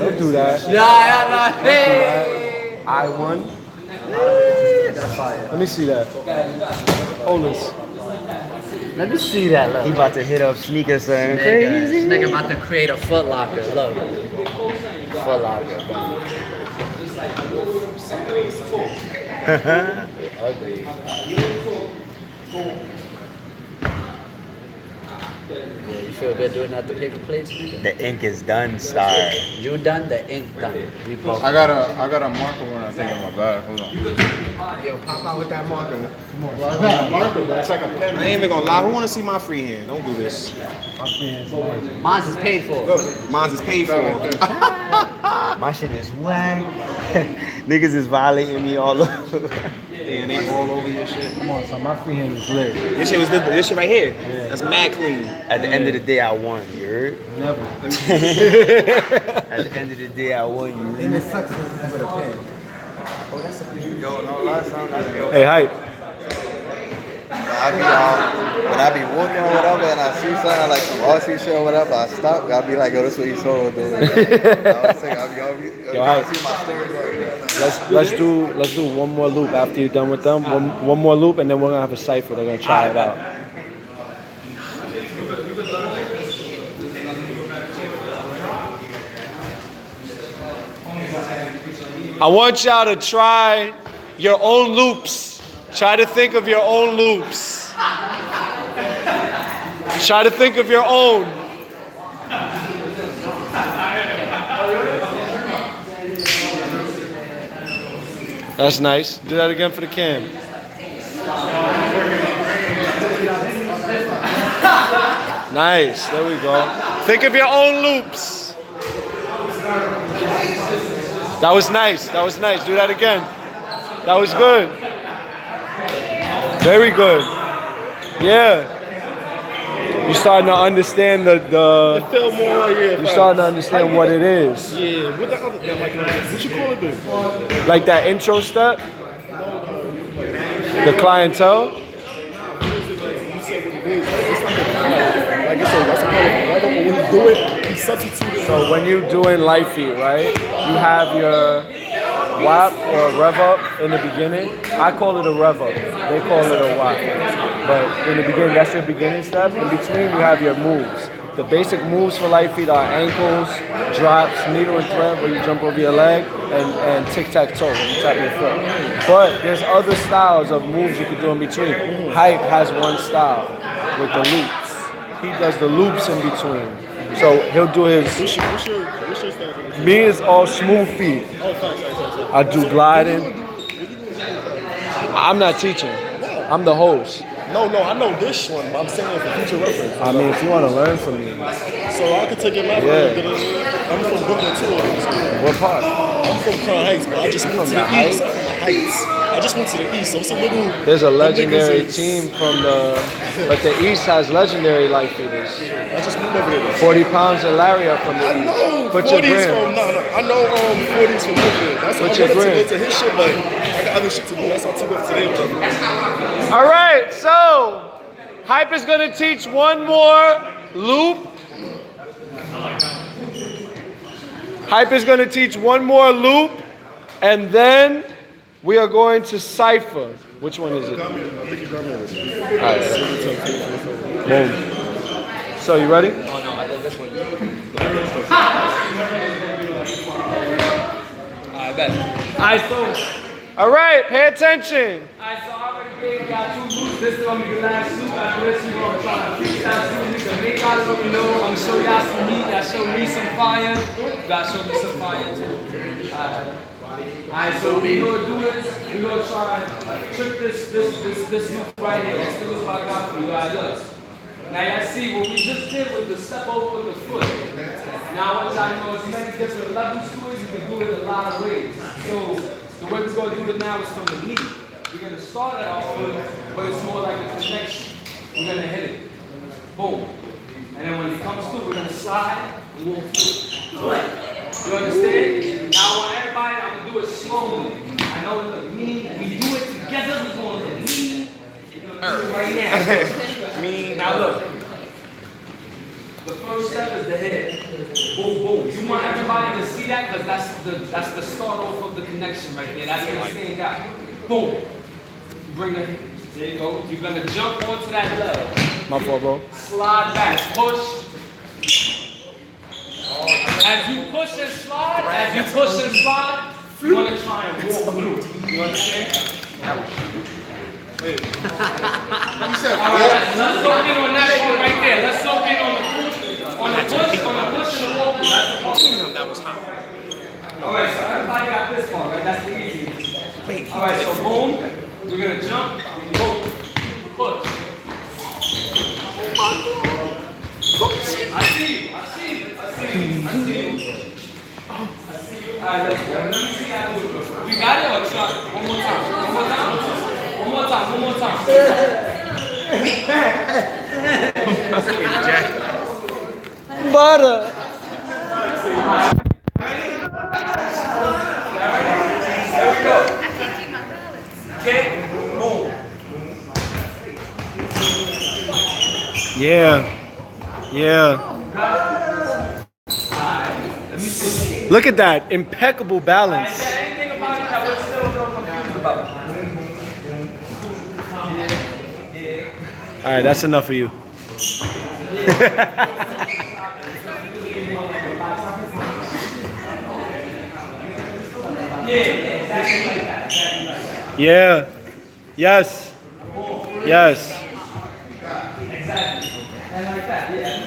A: Don't do that.
E: Yeah, hey.
A: I won.
D: That's fire.
A: Let me see that. Hold this.
E: Let me see that, look.
B: He about to hit up sneakers, son.
E: This nigga about to create a Foot Locker, look. Foot Locker. Ugly. Yeah, you feel good doing that to paper plates?
B: The ink is done, Star.
E: You done, the ink done. We both.
G: I got a marker when I think of my bag. Hold on.
D: Yo, pop out with that marker.
G: It's not a marker, but it's like a pen. I ain't even gonna lie. Who wanna see my free hand? Don't do this.
E: Mine's is paid for.
G: Mine's is paid for.
B: My shit is whack. Niggas is violating me all over.
G: And they all over your shit.
A: Come on, son. My free hand is lit.
G: This shit was this shit right here. That's mad clean.
B: At the end of the day, I won. You heard?
A: Never.
B: At the end of the day, I won. You
D: And it sucks with a pen.
B: Yo, no, last time I
A: Hey, Hype.
I: When I be walking or whatever and I see something like some RC shit or whatever, I stop. I'll be like, yo, this is what he's solo doing. I'll see my stories.
A: Let's do one more loop after you're done with them. One more loop, and then we're gonna have a cipher. They're gonna try it out. I want y'all to try your own loops. Try to think of your own loops. Try to think of your own. That's nice. Do that again for the cam. Nice. There we go. Think of your own loops. That was nice. That was nice. Do that again. That was good. Very good. Yeah. You're starting to understand the
G: Feel more, yeah.
A: you're starting to understand what it is.
G: Yeah, what the other like what you call it then?
A: Like that intro step. The clientele.
G: You said what it is. It's like a like I said, that's a part of it. Right? But when you do it, you substitute it.
A: So when you're doing light feet, right? You have your WAP or rev up in the beginning. I call it a rev up. They call it a WAP. But in the beginning, that's your beginning step. In between, you have your moves. The basic moves for light feet are ankles, drops, needle and thread where you jump over your leg, and tic-tac-toe when you tap your foot. But there's other styles of moves you can do in between. Hype has one style with the loops. He does the loops in between. So he'll do his...
G: What's your stuff?
A: Me is all smooth feet.
G: Oh, thanks.
A: I do gliding. I'm not teaching. I'm the host.
G: No, I know this one, but I'm saying for future reference.
A: I mean, if you want to learn from me.
G: So I could take your left.
A: Yeah.
G: I'm from Brooklyn too.
A: What part?
G: I'm from Crown Heights, but I just moved to the east. Heights. I I just went to the East, so it's a little.
A: There's a
G: them niggas
A: legendary
G: is-
A: team from but the East has legendary light feeders.
G: I just moved over here.
A: 40 pounds and Larry are from the
G: I know
A: East. Put your
G: 40s
A: gram.
G: from no. I know 40s from Oakland. That's
A: What's
G: I
A: your
G: wanted to
A: gram?
G: go to his shit, but I got other shit to do. That's why I took off today.
A: All right, so Hype is gonna teach one more loop. Hype is gonna teach one more loop, and then we are going to cipher. Which one is it? All right. Boom. So you ready?
C: I bet. Alright, so.
A: All right, pay attention.
C: Alright, so I already gave y'all 2 loops. This is gonna be the last loop. After this, we're gonna try to freestyle some niggas. Make y'all let me know. I'm gonna show y'all some heat. Y'all show me some fire. Y'all show me some fire too. Alright, so what we're gonna do is we're gonna try to trick this loop right here. That's the loop I got for you. Alright, look. Now y'all see what we just did with the step over the foot. Now I want y'all to know as many different levels to it. You can do it a lot of ways. So the way we're going to do it now is from the knee. We're going to start at our foot, but it's more like a connection. We're going to hit it. Boom. And then when it comes through, we're going to slide and walk through. You understand? Now I want everybody, I'm going to do it slowly. I know the knee, we do it together. We're going to the knee. We're going to do it right now. Now look. The first step is the head. Boom, boom. You want everybody to see that because that's the start off of the connection right there. That's what you got. Boom. You bring the, there you go. You're gonna jump onto that leg.
A: My fault, bro.
C: Slide back, push. As you push and slide, you wanna try and walk through. You understand?
G: Wait.
C: All right, let's zoom in on that one right there. Let's zoom in on the push and the walk. That was hot. All right, so everybody got this part, right? That's the easiest. All right, so boom, we're gonna jump, boom, push. I see you. All right, let's go. Let me see how to do it. We got it or try? One more time.
A: Butter.
C: There we go. Okay, boom.
A: Yeah. Look at that impeccable balance.
C: Anything about it that we're still a little confused about?
A: All right, that's enough for you. Yeah. Yes.
C: And like that, yeah.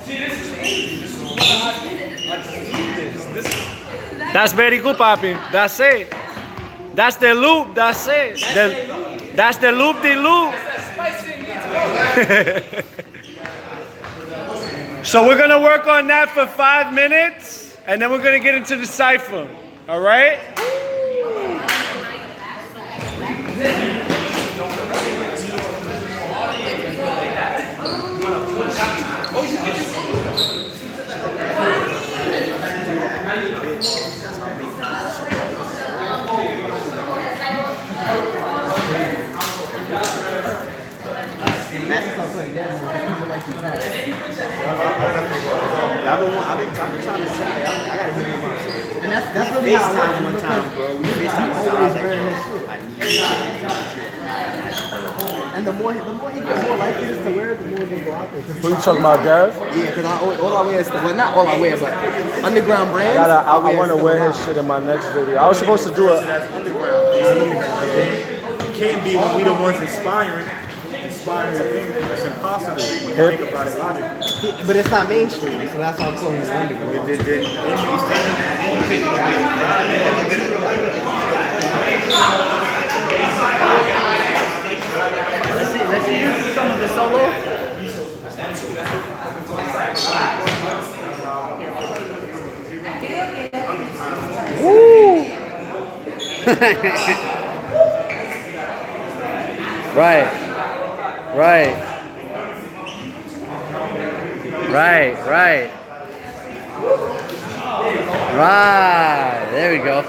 C: See, this is easy.
A: That's very good, papi. That's it. That's the loop. That's it. That's the loop de loop. So we're gonna work on that for 5 minutes, and then we're gonna get into the cipher. All right?
B: I've been trying to say, I gotta hear him out.
D: And that's really how I
B: FaceTime one time, bro. We FaceTime one time. I was like, bro, I need
D: And the more he gets more likely to wear it, the more they go out there.
A: Who you talking about, Gareth?
D: Yeah, because all I wear is, well, not all I wear, but underground brands.
A: I want to wear his shit in my next video. I was supposed to do it.
G: It can't be when we the ones inspiring things. It's impossible when you think about it logically.
D: But it's not mainstream, so that's why I'm calling it underground. Let's see some of the solo.
A: Woo! Right. Right. Right. Right. Right. There we go.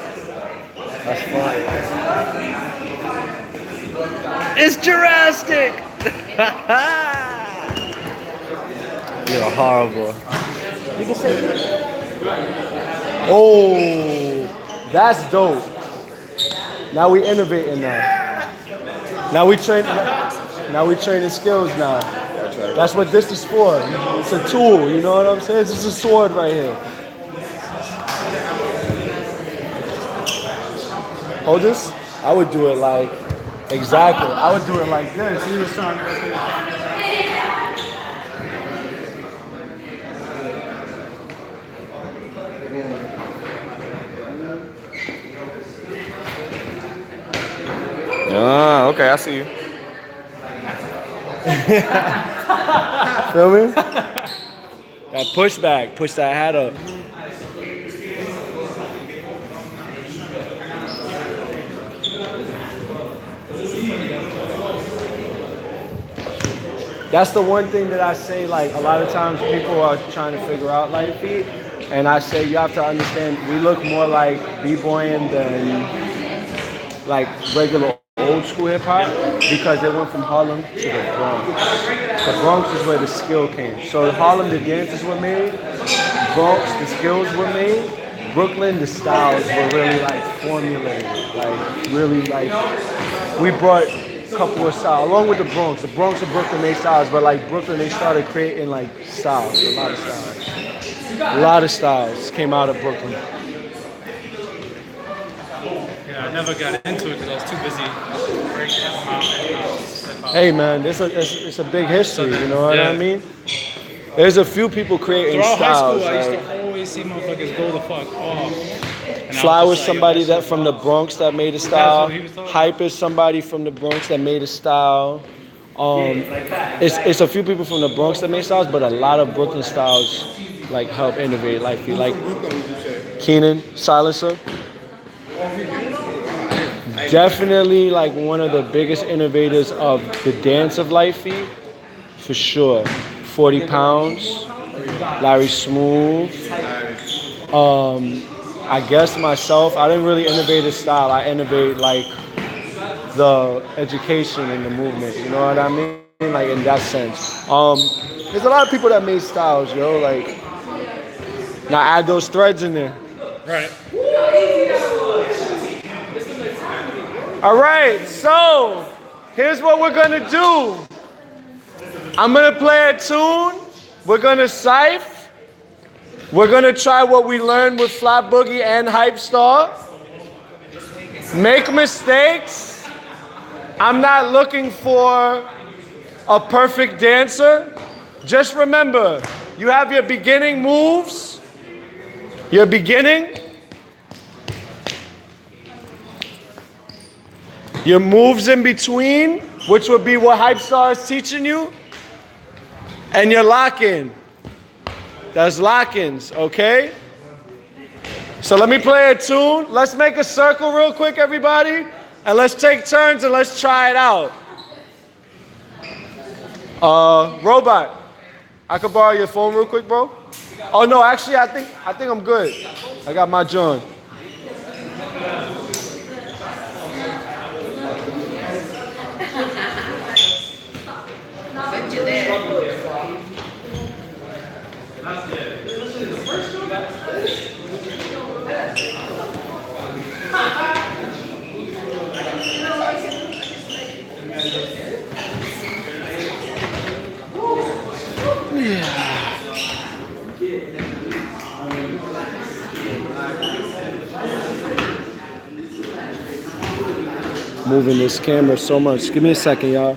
A: That's fun. It's Jurassic! You're horrible. You can say that. Oh, that's dope. Now we innovating now. Now we training skills now. That's what this is for. It's a tool, you know what I'm saying? This is a sword right here. Hold this? I would do it like, exactly. I would do it like this. He was trying to.
I: Ah, okay, I see you.
A: Feel me? That push back, push that hat up. That's the one thing that I say, like, a lot of times people are trying to figure out light feet, and I say you have to understand we look more like b-boying than like regular old school hip hop because it went from Harlem to the Bronx. The Bronx is where the skill came. So Harlem, the dances were made. Bronx, the skills were made. Brooklyn, the styles were really like formulated. Like really like we brought a couple of styles along with the Bronx. The Bronx and Brooklyn made styles, but like Brooklyn, they started creating like styles, a lot of styles. A lot of styles came out of Brooklyn.
F: Yeah, I never got into it because I was too busy breaking hip-hop.
A: Hey man, it's a big history, you know what
F: Yeah.
A: I mean? There's a few people creating
F: Throughout high
A: styles.
F: school, I used
A: Like,
F: to always see motherfuckers go the fuck off. And I
A: Fly
F: was
A: was
F: just like,
A: somebody
F: yo,
A: that from the Bronx that made a style.
F: what he was talking
A: Hype is somebody from the Bronx that made a style. It's a few people from the Bronx that made styles, but a lot of Brooklyn styles like help innovate. Like Keenan, Silencer. Definitely like one of the biggest innovators of the dance of light feet, for sure. 40 Pounds, Larry Smooth. I guess myself, I didn't really innovate the style. I innovate like the education and the movement. You know what I mean? Like in that sense. There's a lot of people that made styles, yo. Like now add those threads in there.
F: Right.
A: All right, so here's what we're gonna do. I'm gonna play a tune. We're gonna cypher. We're gonna try what we learned with Flat Boogie and Hypestar. Make mistakes. I'm not looking for a perfect dancer. Just remember, you have your beginning moves. Your beginning. Your moves in between, which would be what Hypestar is teaching you. And your lock-in. That's lock-ins, okay? So let me play a tune. Let's make a circle real quick, everybody. And let's take turns and let's try it out. Robot, I could borrow your phone real quick, bro? Oh no, actually I think I'm good. I got my joint. Moving this camera so much. Give me a second, y'all.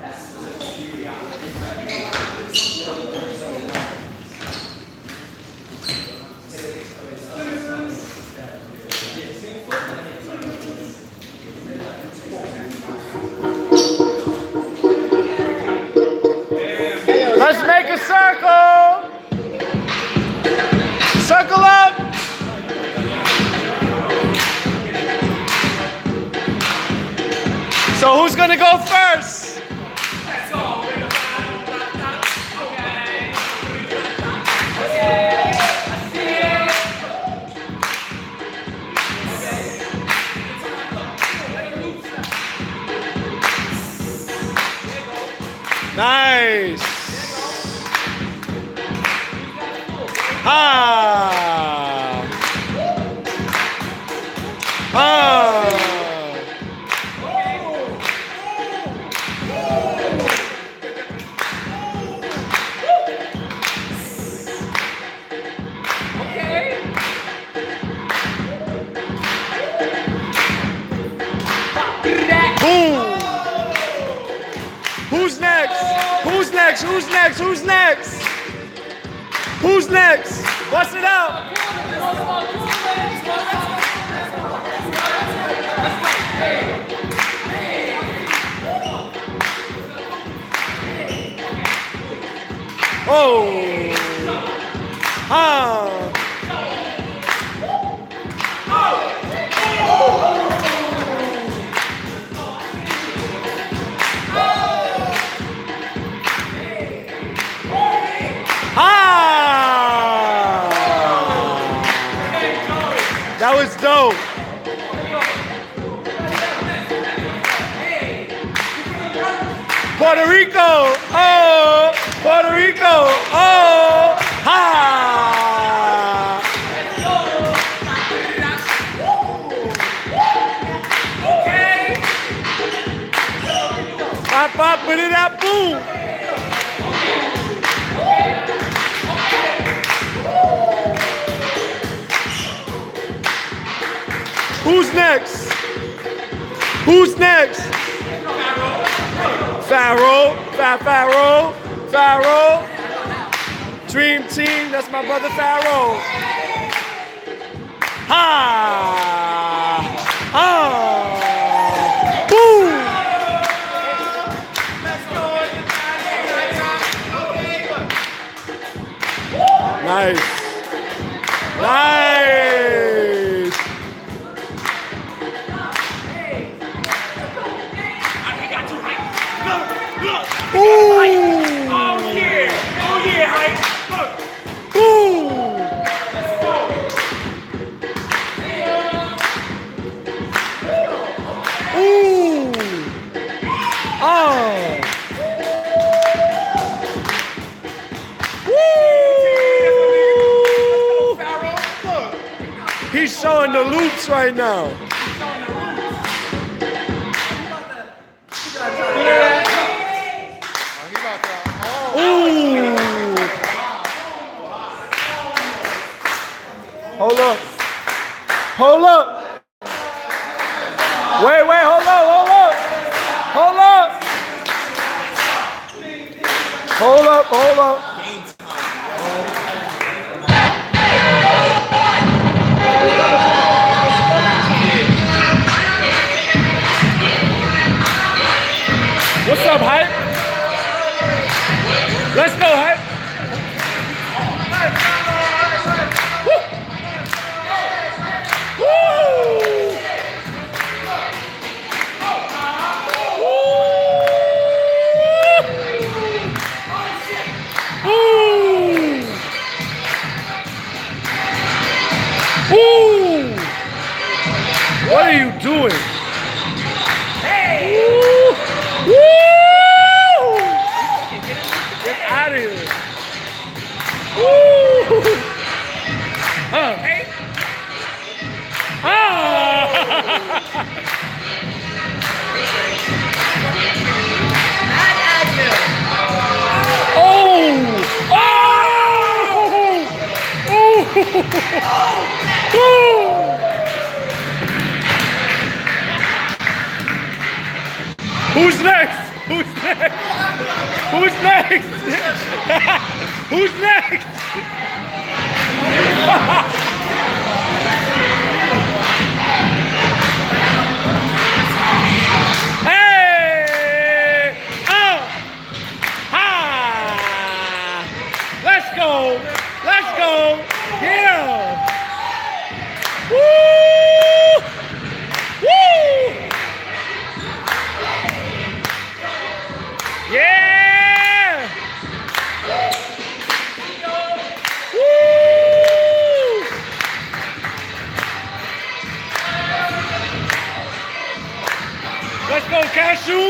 A: Let's make a circle. Circle up. Nice. Ah. Ah. Boom. Who's next? Who's next? Who's next? Who's next? Who's next? Bust it out. Oh. Ah. Ah! That was dope. Puerto Rico. Oh, Puerto Rico. Oh, ha! Pop, pop, put it up, boom. Who's next? Who's next? Pharaoh, Pharaoh. Dream team, that's my brother Pharaoh. Ha! Ah! Boom! Nice. Nice. Ooh. Oh yeah. Oh yeah, Hype. Ooh. Ooh. Oh. Woo. He's showing the loops right now. Ooh. Hold up. Hold up. Wait, hold up. Hold up. Hold up. What's up, Hype? Let's go, Hype. Woo. Ooh. What are you doing? Hey! Woo! Get out of here. Woo! Hey! Who's next? Who's next? Who's next? Who's next? Hey! Oh! Ha! Let's go! Let's go! Yeah! Woo! Woo! Yeah! Woo! Let's go, Cashew!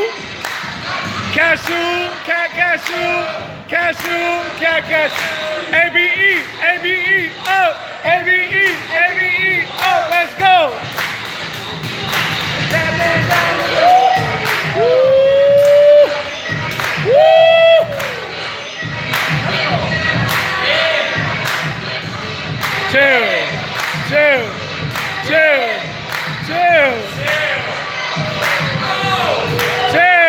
A: Cashew! Cashew! cashew, cashew, cat cashew. ABE, ABE, up, ABE, ABE, up. Let's go. Woo! Woo! Chill, chill, chill, chill, chill, chill.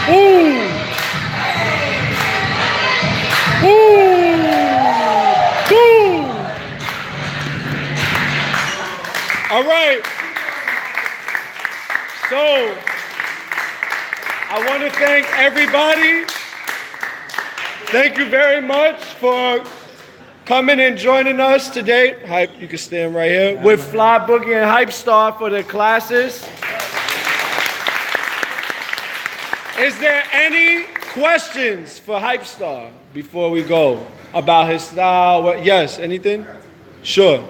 A: Ooh. Ooh. Ooh. All right. So, I want to thank everybody. Thank you very much for coming and joining us today. Hype, you can stand right here with Fly Boogie and Hypestar for the classes. Is there any questions for Hypestar before we go about his style? What, yes, anything? Sure.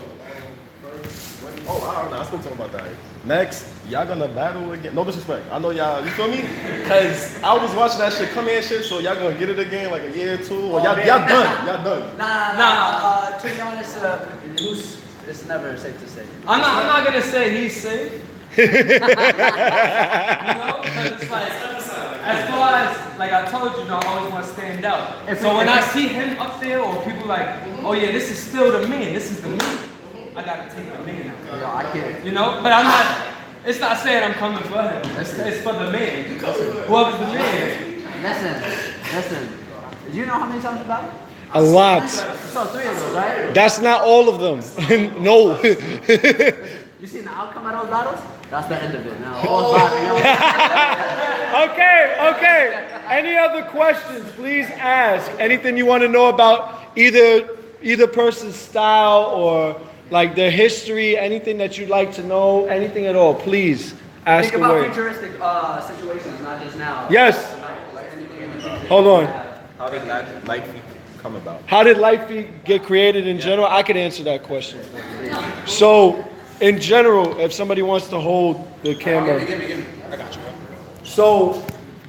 J: Oh, I don't know. I was gonna talk about that. Next, y'all gonna battle again. No disrespect. I know y'all, you feel me? Cause I was watching that shit come in shit, so y'all gonna get it again like a year or two. Or y'all done. Y'all done.
K: Nah. To be honest, it's never safe to say.
C: I'm not gonna say he's safe. You know, because it's like, as far as, like I told you, I always want to stand out. So when I see him up there, or people like, oh yeah, this is still the man, this is the man, I gotta take the man out.
K: Yo, I can't.
C: You know, but I'm not, it's not saying I'm coming for him. It's for the man. Whoever's the man.
K: Listen. Do you know how many times you battled?
A: A lot.
K: So 3 of those, right?
A: That's not all of them. No.
K: You seen the outcome of those battles? That's the end of it. Now, all battles.
A: Okay. Any other questions? Please ask. Anything you want to know about either person's style or like their history, anything that you'd like to know, anything at all, please ask
K: Think about
A: away.
K: futuristic situations, not just now.
A: Yes. Hold on.
J: How did Light Feet come about?
A: How did Light Feet get created in general? I could answer that question. So, in general, if somebody wants to hold the camera.
J: Give me. I got you, bro.
A: So,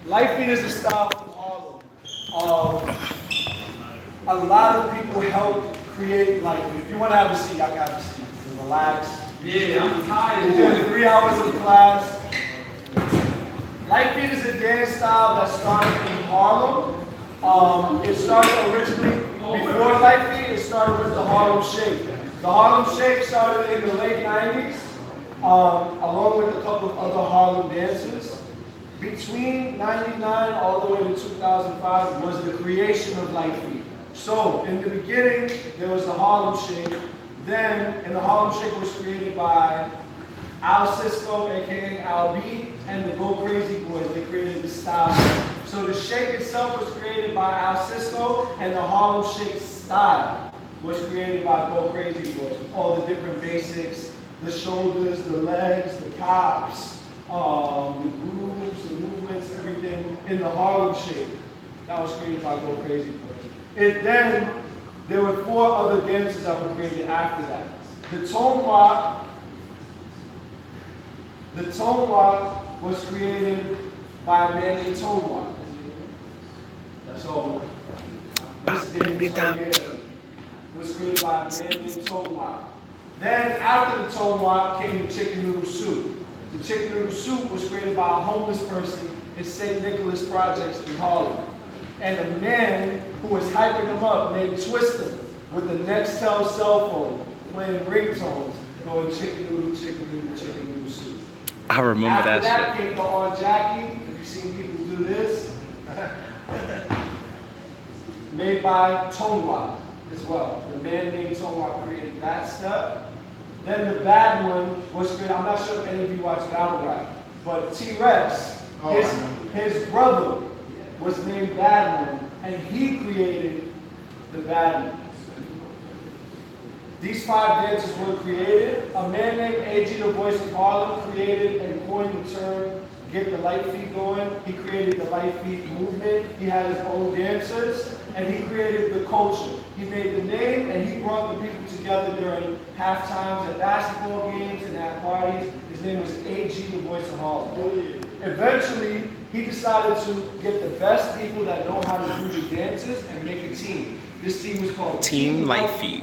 A: Light Feet is a style from Harlem. A lot of people help create, like, if you want to have a seat, I got a seat. Relax.
C: Yeah, I'm tired.
A: We're doing 3 hours of class. Light Feet is a dance style that started in Harlem. It started originally, before Light Feet, it started with the Harlem Shake. The Harlem Shake started in the late 90s, along with a couple of other Harlem dances. Between 99 all the way to 2005 was the creation of Light Feet. So, in the beginning, there was the Harlem Shake. And the Harlem Shake was created by Al Cisco, aka Al B, and the Go Crazy Boys. They created the style. So the shake itself was created by Al Cisco, and the Harlem Shake style was created by Go Crazy Boys. All the different basics, the shoulders, the legs, the pops, the grooves, the movements, everything in the Harlem Shake. That was created by Go Crazy Boys. And then there were 4 other dances that were created after that. The tone walk was created by a man named Tone Walk. So this dance was created by a man named Tone Walk. Then after the Tone Walk came the Chicken Noodle Soup. The Chicken Noodle Soup was created by a homeless person in St. Nicholas Projects in Harlem. And a man who was hyping him up named Twister with the Nextel cell phone playing ringtones going chicken noodle soup.
E: I remember
A: After
E: that shit.
A: that came the On Jackie. Have you seen people do this? Made by Tone Walk as well. The man named Tone Walk created that step. Then the bad one was created. I'm not sure if any of you watch Battle Rap, but T-Rex, his brother was named Bad One, and he created the Bad One. These 5 dances were created. A man named A.G. Du Bois of Harlem created and coined the term "get the light feet going." He created the light feet movement. He had his own dancers, and he created the culture. He made the name, and he brought the people together during half times at basketball games and at parties. His name was A.G. Du Bois of Harlem. Eventually, he decided to get the best people that know how to do the dances and make a team. This team was called Team Light Feet.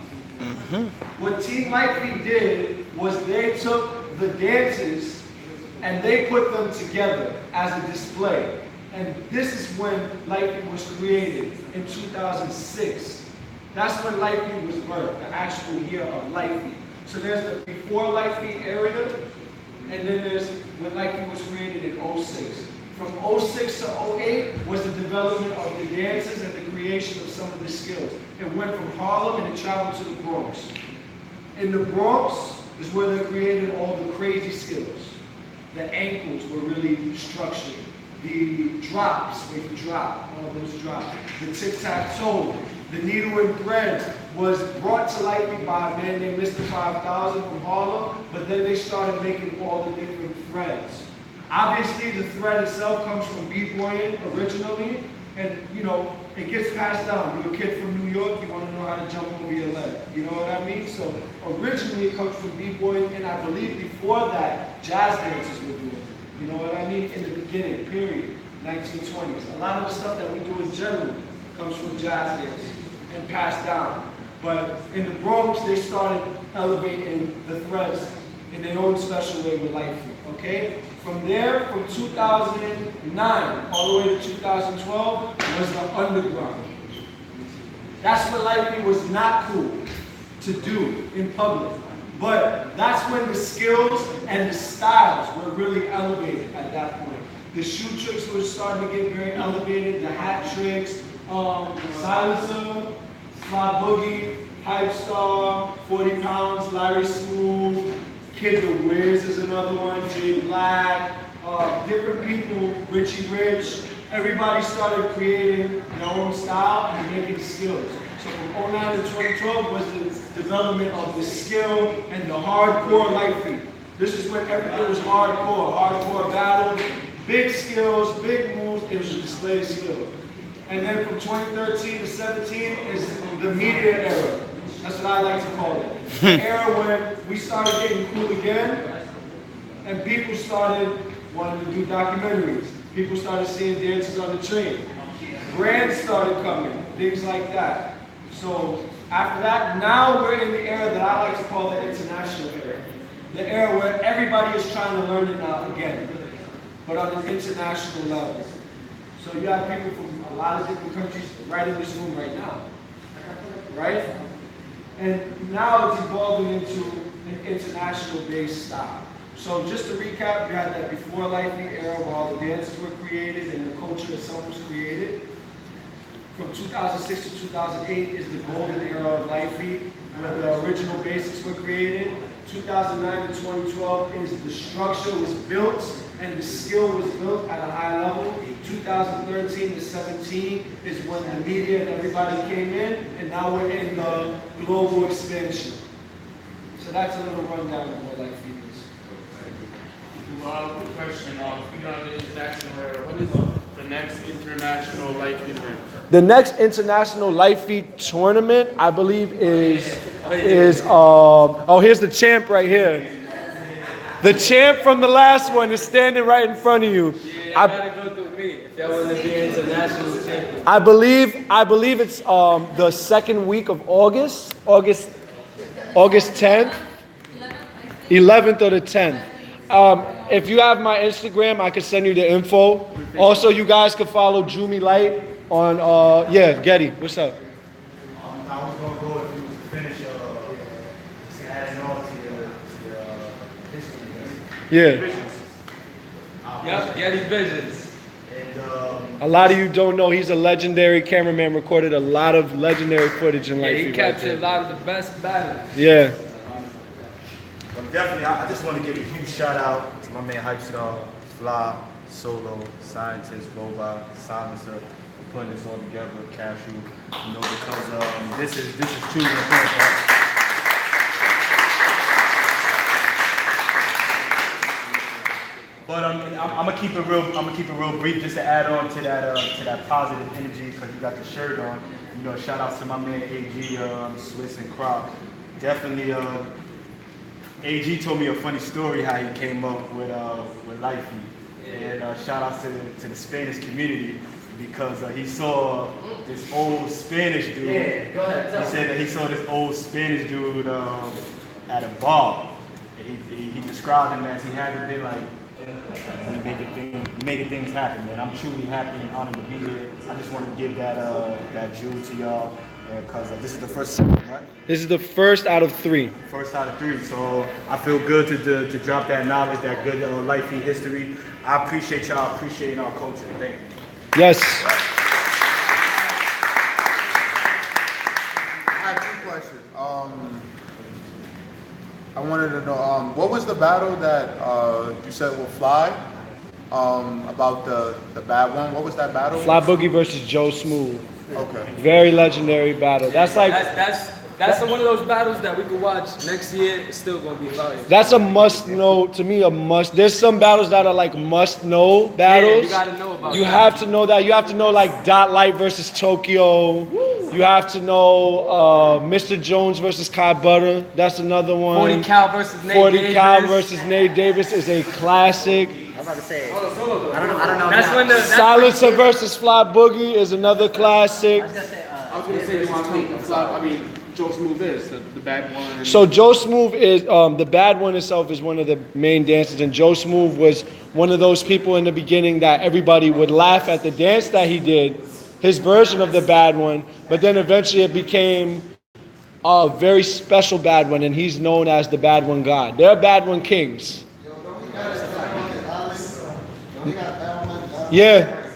A: What Team Light Feet did was they took the dances and they put them together as a display. And this is when Light Feet was created in 2006. That's when Light Feet was birthed, the actual year of Light Feet. So there's the before Light Feet area, and then there's when Light Feet was created in 06. From 06 to 08 was the development of the dances and the creation of some of the skills. It went from Harlem and it traveled to the Bronx. In the Bronx is where they created all the crazy skills. The ankles were really structured. The drops, where you drop, all those drops. The tic-tac-toe, the needle and thread was brought to light by a man named Mr. 5000 from Harlem, but then they started making all the different threads. Obviously, the thread itself comes from b-boying originally, and you know, it gets passed down. You're a kid from New York, you want to know how to jump over your leg. You know what I mean? So originally it comes from b-boying, and I believe before that, jazz dancers were doing it. You know what I mean? In the beginning, period, 1920s. A lot of the stuff that we do in general comes from jazz dancers and passed down. But in the Bronx, they started elevating the threads in their own special way with Light Feet, okay? From there, from 2009 all the way to 2012 was the underground. That's when Light Feet was not cool to do in public. But that's when the skills and the styles were really elevated at that point. The shoe tricks were starting to get very elevated, the hat tricks, silencer, fly boogie, Hypestar, 40 pounds, Larry Smooth, Kid the Wiz is another one, Jay Black, different people, Richie Rich. Everybody started creating their own style and making skills. So from 09 to 2012 was the development of the skill and the hardcore Light Feet. This is when everything was hardcore battle, big skills, big moves, it was a display of skill. And then from 2013 to 17 is the media era. That's what I like to call it. The era when we started getting cool again, and people started wanting to do documentaries. People started seeing dances on the train. Brands started coming, things like that. So after that, now we're in the era that I like to call the international era. The era where everybody is trying to learn it now again, but on an international level. So you have people from a lot of different countries right in this room right now, right? And now it's evolving into an international-based style. So just to recap, we had that before Light Feet era where all the dances were created and the culture itself was created. From 2006 to 2008 is the golden era of Light Feet, where the original basics were created. 2009 to 2012 is the structure was built and the skill was built at a high level. 2013 to 17 is when the media and everybody came in, and now we're in the global expansion. So that's a little rundown of what Light Feet is.
L: Quick question. If we got the international era, what is the next international Light Feet event?
A: The next international Light Feet tournament, I believe, is here's the champ right here. The champ from the last one is standing right in front of you.
C: I gotta go through me if y'all want to be international champion.
A: I believe it's the second week of August 10th, 11th or the 10th. If you have my Instagram, I can send you the info. Also, you guys can follow Jumi Light on Getty. What's up?
M: I was gonna go if you finish adding on to your history.
A: Yeah.
C: Yep, Getty Visions.
M: And
A: a lot of you don't know he's a legendary cameraman. Recorded a lot of legendary footage in Light Feet.
C: He captured a lot of the best battles.
A: Yeah.
M: definitely, I just want to give a huge shout out to my man Hypestar, Fly, Solo, Scientist, Boba, Silencer, for putting this all together, Cashew, you know, because this is truly important. But I'm gonna keep it real brief, just to add on to that positive energy, because you got the shirt on. You know, shout out to my man AG, Swiss and Croc. Definitely, AG told me a funny story how he came up with Lifey. And shout out to the Spanish community, because he saw this old Spanish dude.
K: Yeah, go ahead.
M: He said that he saw this old Spanish dude at a bar. And he described him as he had to be like, making things happen, man. I'm truly happy and honored to be here. I just want to give that jewel to y'all, because this is the first season, right?
A: This is the first out of 3.
M: First out of 3, so I feel good to drop that knowledge, that good lifey history. I appreciate y'all appreciating our culture. Thank you.
A: Yes.
G: I have 2 questions. I wanted to know, what was the battle that you said will fly? About the bad one. What was that battle?
A: Fly Boogie versus Joe Smooth.
G: Okay.
A: Very legendary battle. That's like
C: that's one of those battles that we could watch next year. It's still gonna be fire.
A: that's a must know to me. A must. There's some battles that are like must know battles.
C: Yeah, you gotta know about.
A: You have to know that. You have to know like Dot Light versus Tokyo. You have to know Mr. Jones versus Kai Butter. That's another one.
C: 40 Cal versus Nate
A: 40
C: Davis.
A: Cal versus Nate Davis is a classic.
K: I was about to say, I don't know.
C: That's when the
A: Silencer versus Fly Boogie is another classic.
L: I was gonna say, you want to Joe Smooth is the bad one.
A: So Joe Smooth is the bad one itself is one of the main dancers, and Joe Smooth was one of those people in the beginning that everybody would laugh at the dance that he did, his version of the bad one, but then eventually it became a very special bad one, and he's known as the bad one god. They're bad one kings. Yeah,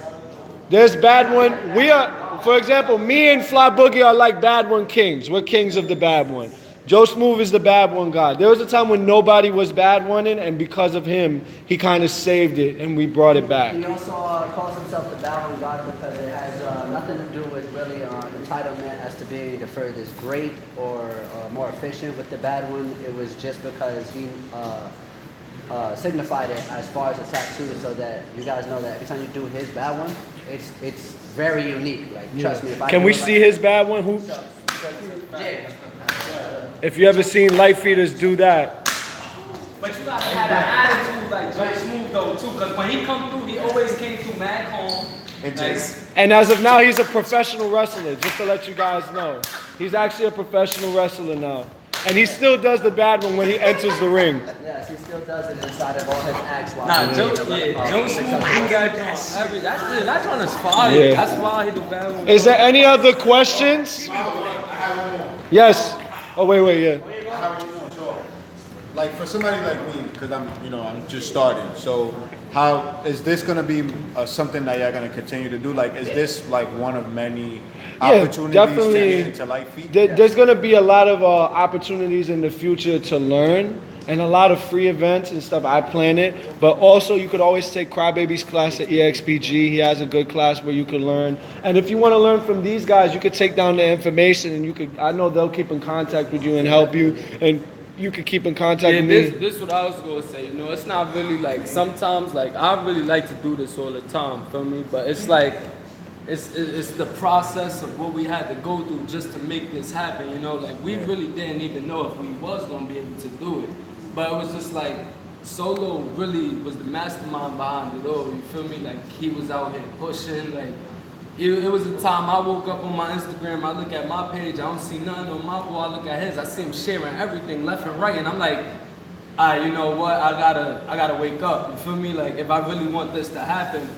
A: there's bad one. We are. For example, me and Fly Boogie are like bad one kings. We're kings of the bad one. Joe Smooth is the bad one god. There was a time when nobody was bad one-ing, and because of him, he kind of saved it, and we brought it back.
K: He also calls himself the bad one god because it has nothing to do with really entitlement as to being the furthest great or more efficient with the bad one. It was just because he signified it as far as a tattoo, so that you guys know that every time you do his bad one, it's very unique. Like, trust me. If I
A: Can we see his bad one? Who? If you ever seen Light Feeders do that.
C: But you gotta have an attitude like Joe Smooth though too, because when he come through, he always came through mad calm.
A: And as of now, he's a professional wrestler, just to let you guys know. He's actually a professional wrestler now. And he still does the bad one when he enters the ring.
K: Yes, he still does it inside of all his acts.
C: Joe Smooth, he got every. That's on his fire.
A: Yeah.
C: That's why he the bad one.
A: Is there any other questions? Yes. Oh, wait, yeah.
G: Like for somebody like me, because I'm just starting. So how is this gonna be something that you're gonna continue to do? Like, is this like one of many opportunities
A: definitely.
G: to get into Light Feet?
A: There's going to be a lot of opportunities in the future to learn, and a lot of free events and stuff. I plan it, but also you could always take Crybaby's class at EXPG. He has a good class where you can learn. And if you want to learn from these guys, you could take down the information, and I know they'll keep in contact with you and help you, and you could keep in contact with me.
C: This is what I was gonna say. You know, it's not really like sometimes like I really like to do this all the time. Feel me? But it's like. It's the process of what we had to go through just to make this happen, you know? Like, we really didn't even know if we was going to be able to do it. But it was just like, Solo really was the mastermind behind it all, you feel me? Like, he was out here pushing, like, it was a time I woke up on my Instagram, I look at my page, I don't see nothing on my wall, I look at his, I see him sharing everything left and right, and I'm like, you know what, I gotta wake up, you feel me? Like, if I really want this to happen,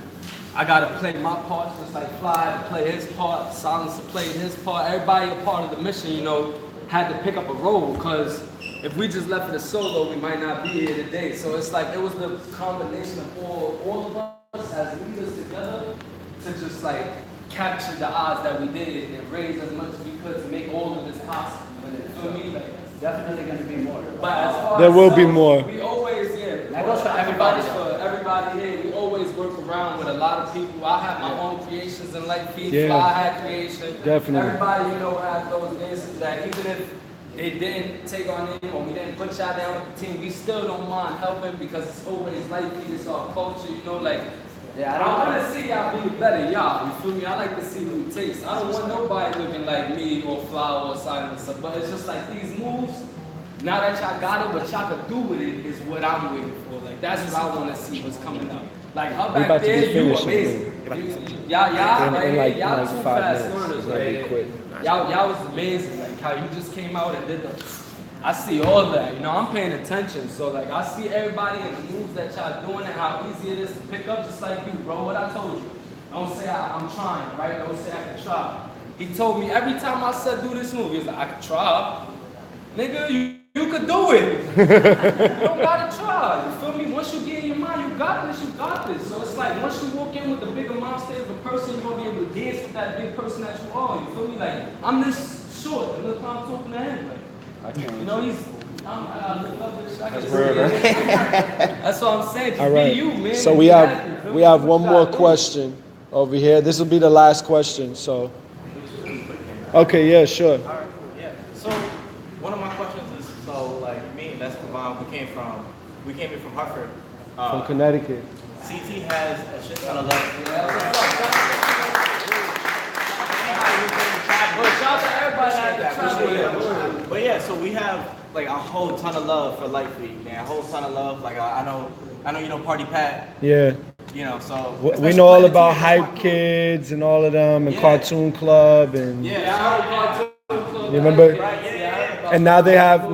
C: I gotta play my part, just like Fly to play his part, Silence to play his part. Everybody a part of the mission, you know, had to pick up a role, because if we just left it as solo, we might not be here today. So it's like, it was the combination of all of us as leaders together to just like capture the odds that we did and raise as much as we could to make all of this possible. And you feel me? Like,
K: Definitely going to be more.
C: But as far
A: There
C: as
A: will be
C: self,
A: more.
C: We always,
K: That goes for everybody.
C: For everybody here, we always work around with a lot of people. I have my own creations in Light Feet.
A: Yeah.
C: Fly had creation.
A: Definitely.
C: Everybody, has those dances that even if it didn't take our name or we didn't put y'all down with the team, we still don't mind helping because it's always Light Feet. It's our culture,
K: Yeah,
C: I want to see y'all be better, y'all. You feel me? I like to see new takes. I don't want nobody looking like me or Flower or Silence. But it's just like these moves. Now that y'all got it, what y'all could do with it is what I'm waiting for. Like that's what I want to see what's coming up. Like her
A: We about
C: back
A: to be
C: there, you
A: finished.
C: amazing. Y'all right
A: in
C: here,
A: like
C: y'all too
A: 5
C: fast
A: minutes.
C: learners
A: Then
C: right
A: we
C: here.
A: quit.
C: Y'all was amazing. Like how you just came out and did the. I see all that. I'm paying attention. So like I see everybody and the moves that y'all doing and how easy it is to pick up, just like you, bro. What I told you. Don't say I'm trying, right? Don't say I can try. He told me every time I said do this move, he was like, I can try. Nigga, you could do it. You don't gotta try. You feel me? Once you get in your mind, you got this, you got this. So it's like once you walk in with the bigger monster of a person, you're gonna be able to dance with that big person that you are. You feel me? Like I'm this short, and look how I'm talking to him. Like, I can't. He's. I love this. That's real, right? That's what I'm saying. Just
A: All right.
C: be you, man.
A: So we have one more question over here. This will be the last question. So. Okay. Yeah. Sure.
N: Yeah. So one of my questions is, so like me and Esteban, we came here from Hartford.
A: From Connecticut.
N: CT has a shit ton of love. But yeah, so we have like a whole ton of love for Light Feet, man. A whole ton of love. Like I know you know Party Pat.
A: Yeah.
N: So
A: we know all about Hype Kids and all of them, and Cartoon Club, and you remember. And now they have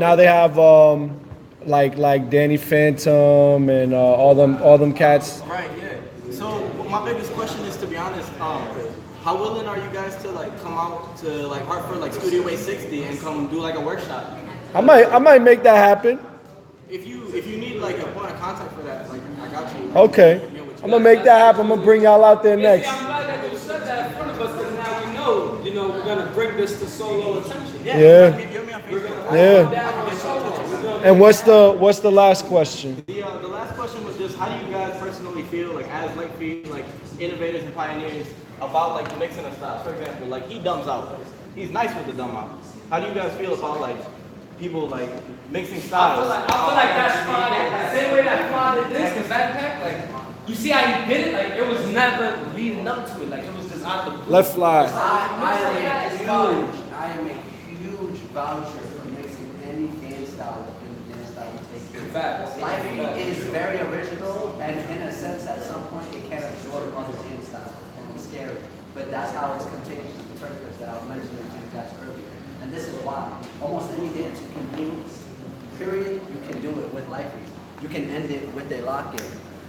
A: like Danny Phantom and all them cats.
N: Right. Yeah. So my biggest question is, to be honest, how willing are you guys to like come out to like Hartford, like Studio Way 60, and come do like a workshop?
A: I might make that happen.
N: If you need like a point of contact for that, like I got you.
A: Okay. I'm gonna make that happen. I'm gonna bring y'all out there next.
C: I'm glad that you said that in front of us because now we know, we're gonna bring this to solo attention.
A: Yeah. And what's the last question?
N: The last question was just, how do you guys personally feel like as Light Feet, like innovators and pioneers about like the mixing of styles? For example, like he dumbs out. He's nice with the dumb out. How do you guys feel about like people like mixing styles?
C: I feel like that's fine. The same way that Fly did this, because that pack, like, you see how he did it? Like, it was never leading up to it. Like, it was just out of the blue.
A: Let's fly.
K: I am a huge voucher for mixing any dance style with any dance style we take. Light Feet is very original, and in a sense, at some point, it can absorb other dance styles, and it's scary. But that's how it's contagious, the purpose that I was mentioning to you guys earlier. And this is why. Almost any dance you can do, period, you can do it with Light Feet. You can end it with a lock-in.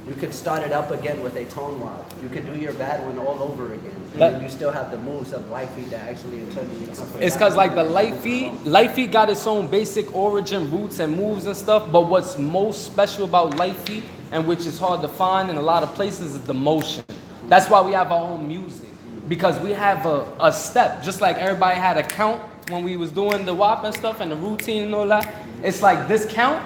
K: You can start it up again with a tone wop. You can do your bad one all over again. And you still have the moves of Light Feet that actually internally come from.
C: It's because like the Light Feet got its own basic origin, roots and moves and stuff. But what's most special about Light Feet, and which is hard to find in a lot of places, is the motion. That's why we have our own music. Because we have a step, just like everybody had a count when we was doing the WAP and stuff and the routine and all that. It's like this count,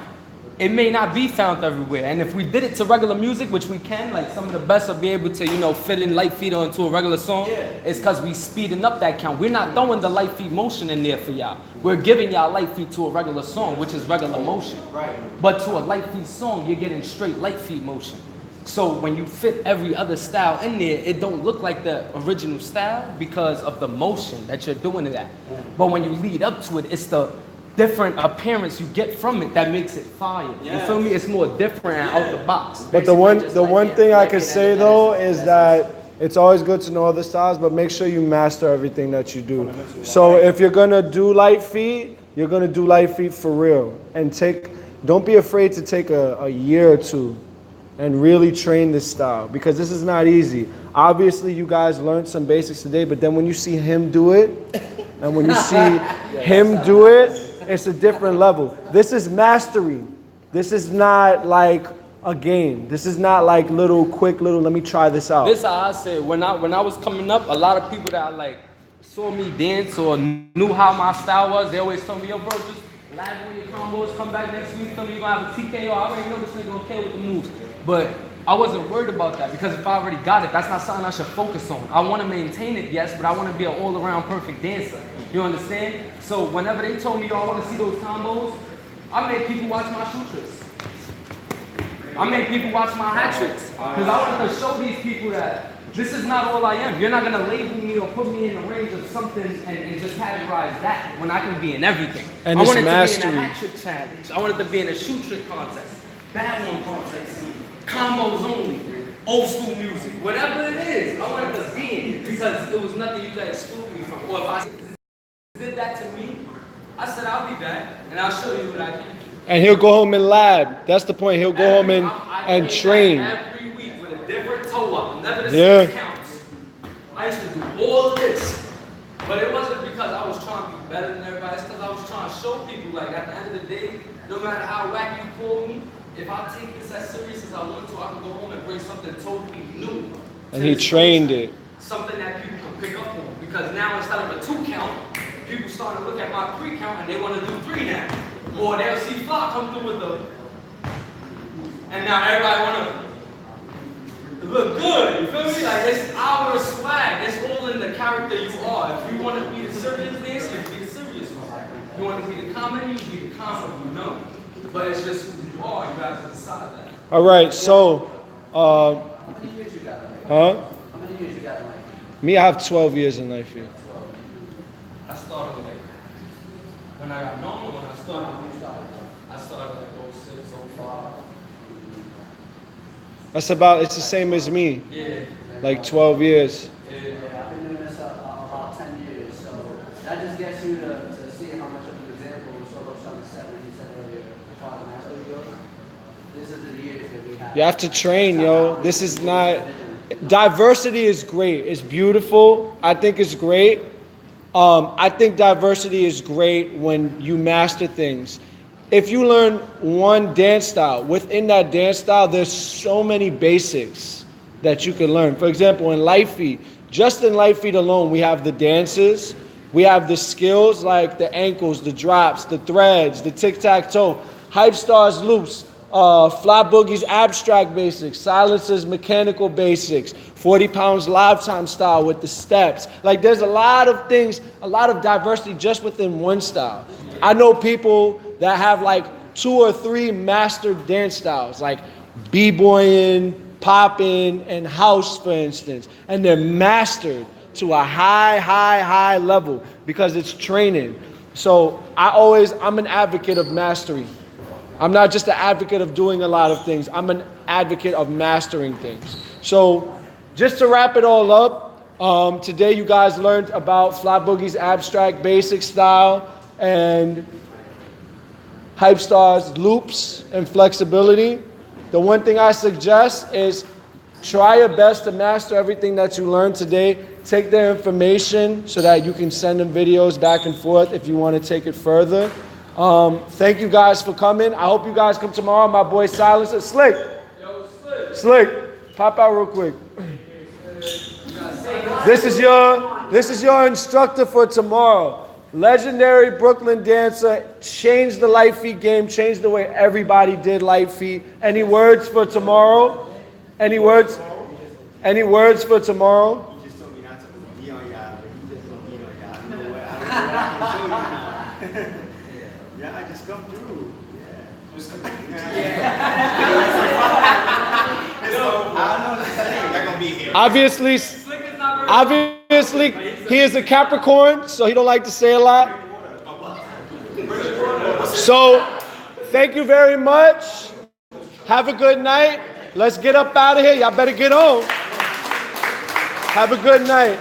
C: it may not be found everywhere. And if we did it to regular music, which we can, like some of the best will be able to, fit in Light Feet onto a regular song, it's because we speeding up that count. We're not throwing the Light Feet motion in there for y'all. We're giving y'all Light Feet to a regular song, which is regular motion.
N: Right.
C: But to a Light Feet song, you're getting straight Light Feet motion. So when you fit every other style in there, it don't look like the original style because of the motion that you're doing to that. But when you lead up to it, it's the different appearance you get from it that makes it fire. You feel me? It's more different and out the box.
A: But the one thing I could say though is that it's always good to know other styles, but make sure you master everything that you do. So if you're gonna do Light Feet, you're gonna do Light Feet for real, and don't be afraid to take a year or two and really train this style, because this is not easy. Obviously, you guys learned some basics today, but then when you see him do it, and when you see him do it, it's a different level. This is mastery. This is not like a game. This is not like quick little, let me try this out.
C: This how I said, when I was coming up, a lot of people that like saw me dance or knew how my style was, they always told me, yo bro, Lab on your combos, come back next week, tell me you're gonna have a TKO. I already know this nigga okay with the moves. But I wasn't worried about that because if I already got it, that's not something I should focus on. I want to maintain it, yes, but I want to be an all-around perfect dancer. You understand? So whenever they told me, y'all want to see those combos, I made people watch my shoe tricks. I made people watch my hat tricks. Because I wanted to show these people that this is not all I am. You're not going to label me or put me in the range of something and just categorize that when I can be in everything.
A: And
C: I
A: it's
C: wanted
A: mastery.
C: to be in a hat trick challenge. I wanted to be in a shoe trick contest, bad one contest, combos only, old school music, whatever it is. I wanted to be in it because it was nothing you could exclude me from. Or if I did that to me, I said I'll be back and I'll show you what I can do.
A: And he'll go home and lab. That's the point. He'll go home and train.
C: Every week with a different toe up, never the
A: Yeah.
C: same counts. I used to do all of this, but it wasn't because I was trying to be better than everybody. It's because I was trying to show people, like, at the end of the day, no matter how whack you call me, if I take this as serious as I want to, I can go home and bring something totally new.
A: And he trained it.
C: Something that people can pick up on. Because now instead of a 2 count, people start to look at my 3 count and they want to do 3 now. Or they'll see Fly come through with the, and now everybody want to look good. You feel me? Like, it's our swag. It's all in the character you are. If you want to be the serious dancer, you be the serious one. If you want to be the comedy, you be the comedy. You know. But it's just who you are. You have to decide that.
A: All right, so,
K: How many years you got?
A: huh?
K: How many years you got in life?
A: Me, I have 12 years in life here.
C: I started like, when I got normal, when I started like 06, 05.
A: That's about, it's the same as me.
C: Yeah.
A: Like 12 years.
K: Yeah, I've been doing this about 10 years, so that just gets you to see how much of an example Solo Sean said when he said earlier, as far as mastery goes. This is the years that we have.
A: You have to train, yo. This is not, diversity is great. It's beautiful. I think it's great. I think diversity is great when you master things. If you learn one dance style, within that dance style, there's so many basics that you can learn. For example, in light feet, just in light feet alone, we have the dances, we have the skills like the ankles, the drops, the threads, the tic-tac-toe, Hypestar's loops, Fly Boogie's abstract basics, Silencer's mechanical basics, 40 pounds live time style with the steps. Like, there's a lot of things, a lot of diversity just within one style. I know people that have like 2 or 3 mastered dance styles, like b-boying, popping, and house, for instance. And they're mastered to a high level because it's training. So I'm an advocate of mastery. I'm not just an advocate of doing a lot of things. I'm an advocate of mastering things. So just to wrap it all up, today you guys learned about Fly Boogie's abstract basic style and Hypestar's loops and flexibility. The one thing I suggest is try your best to master everything that you learned today. Take their information so that you can send them videos back and forth if you want to take it further. Thank you guys for coming. I hope you guys come tomorrow. My boy Silencer. Slick. Slick. Pop out real quick. This is your instructor for tomorrow. Legendary Brooklyn dancer, changed the light feet game, changed the way everybody did light feet. Any words for tomorrow? Any words? Any words for tomorrow?
B: He just told me not to be on y'all, but he just told me on y'all. I know what I can show you now. Yeah, I just come through. Yeah. Just come through. I don't know what to say. They're gonna be here.
A: Obviously, he is a Capricorn, so he don't like to say a lot. So, thank you very much. Have a good night. Let's get up out of here. Y'all better get home. Have a good night.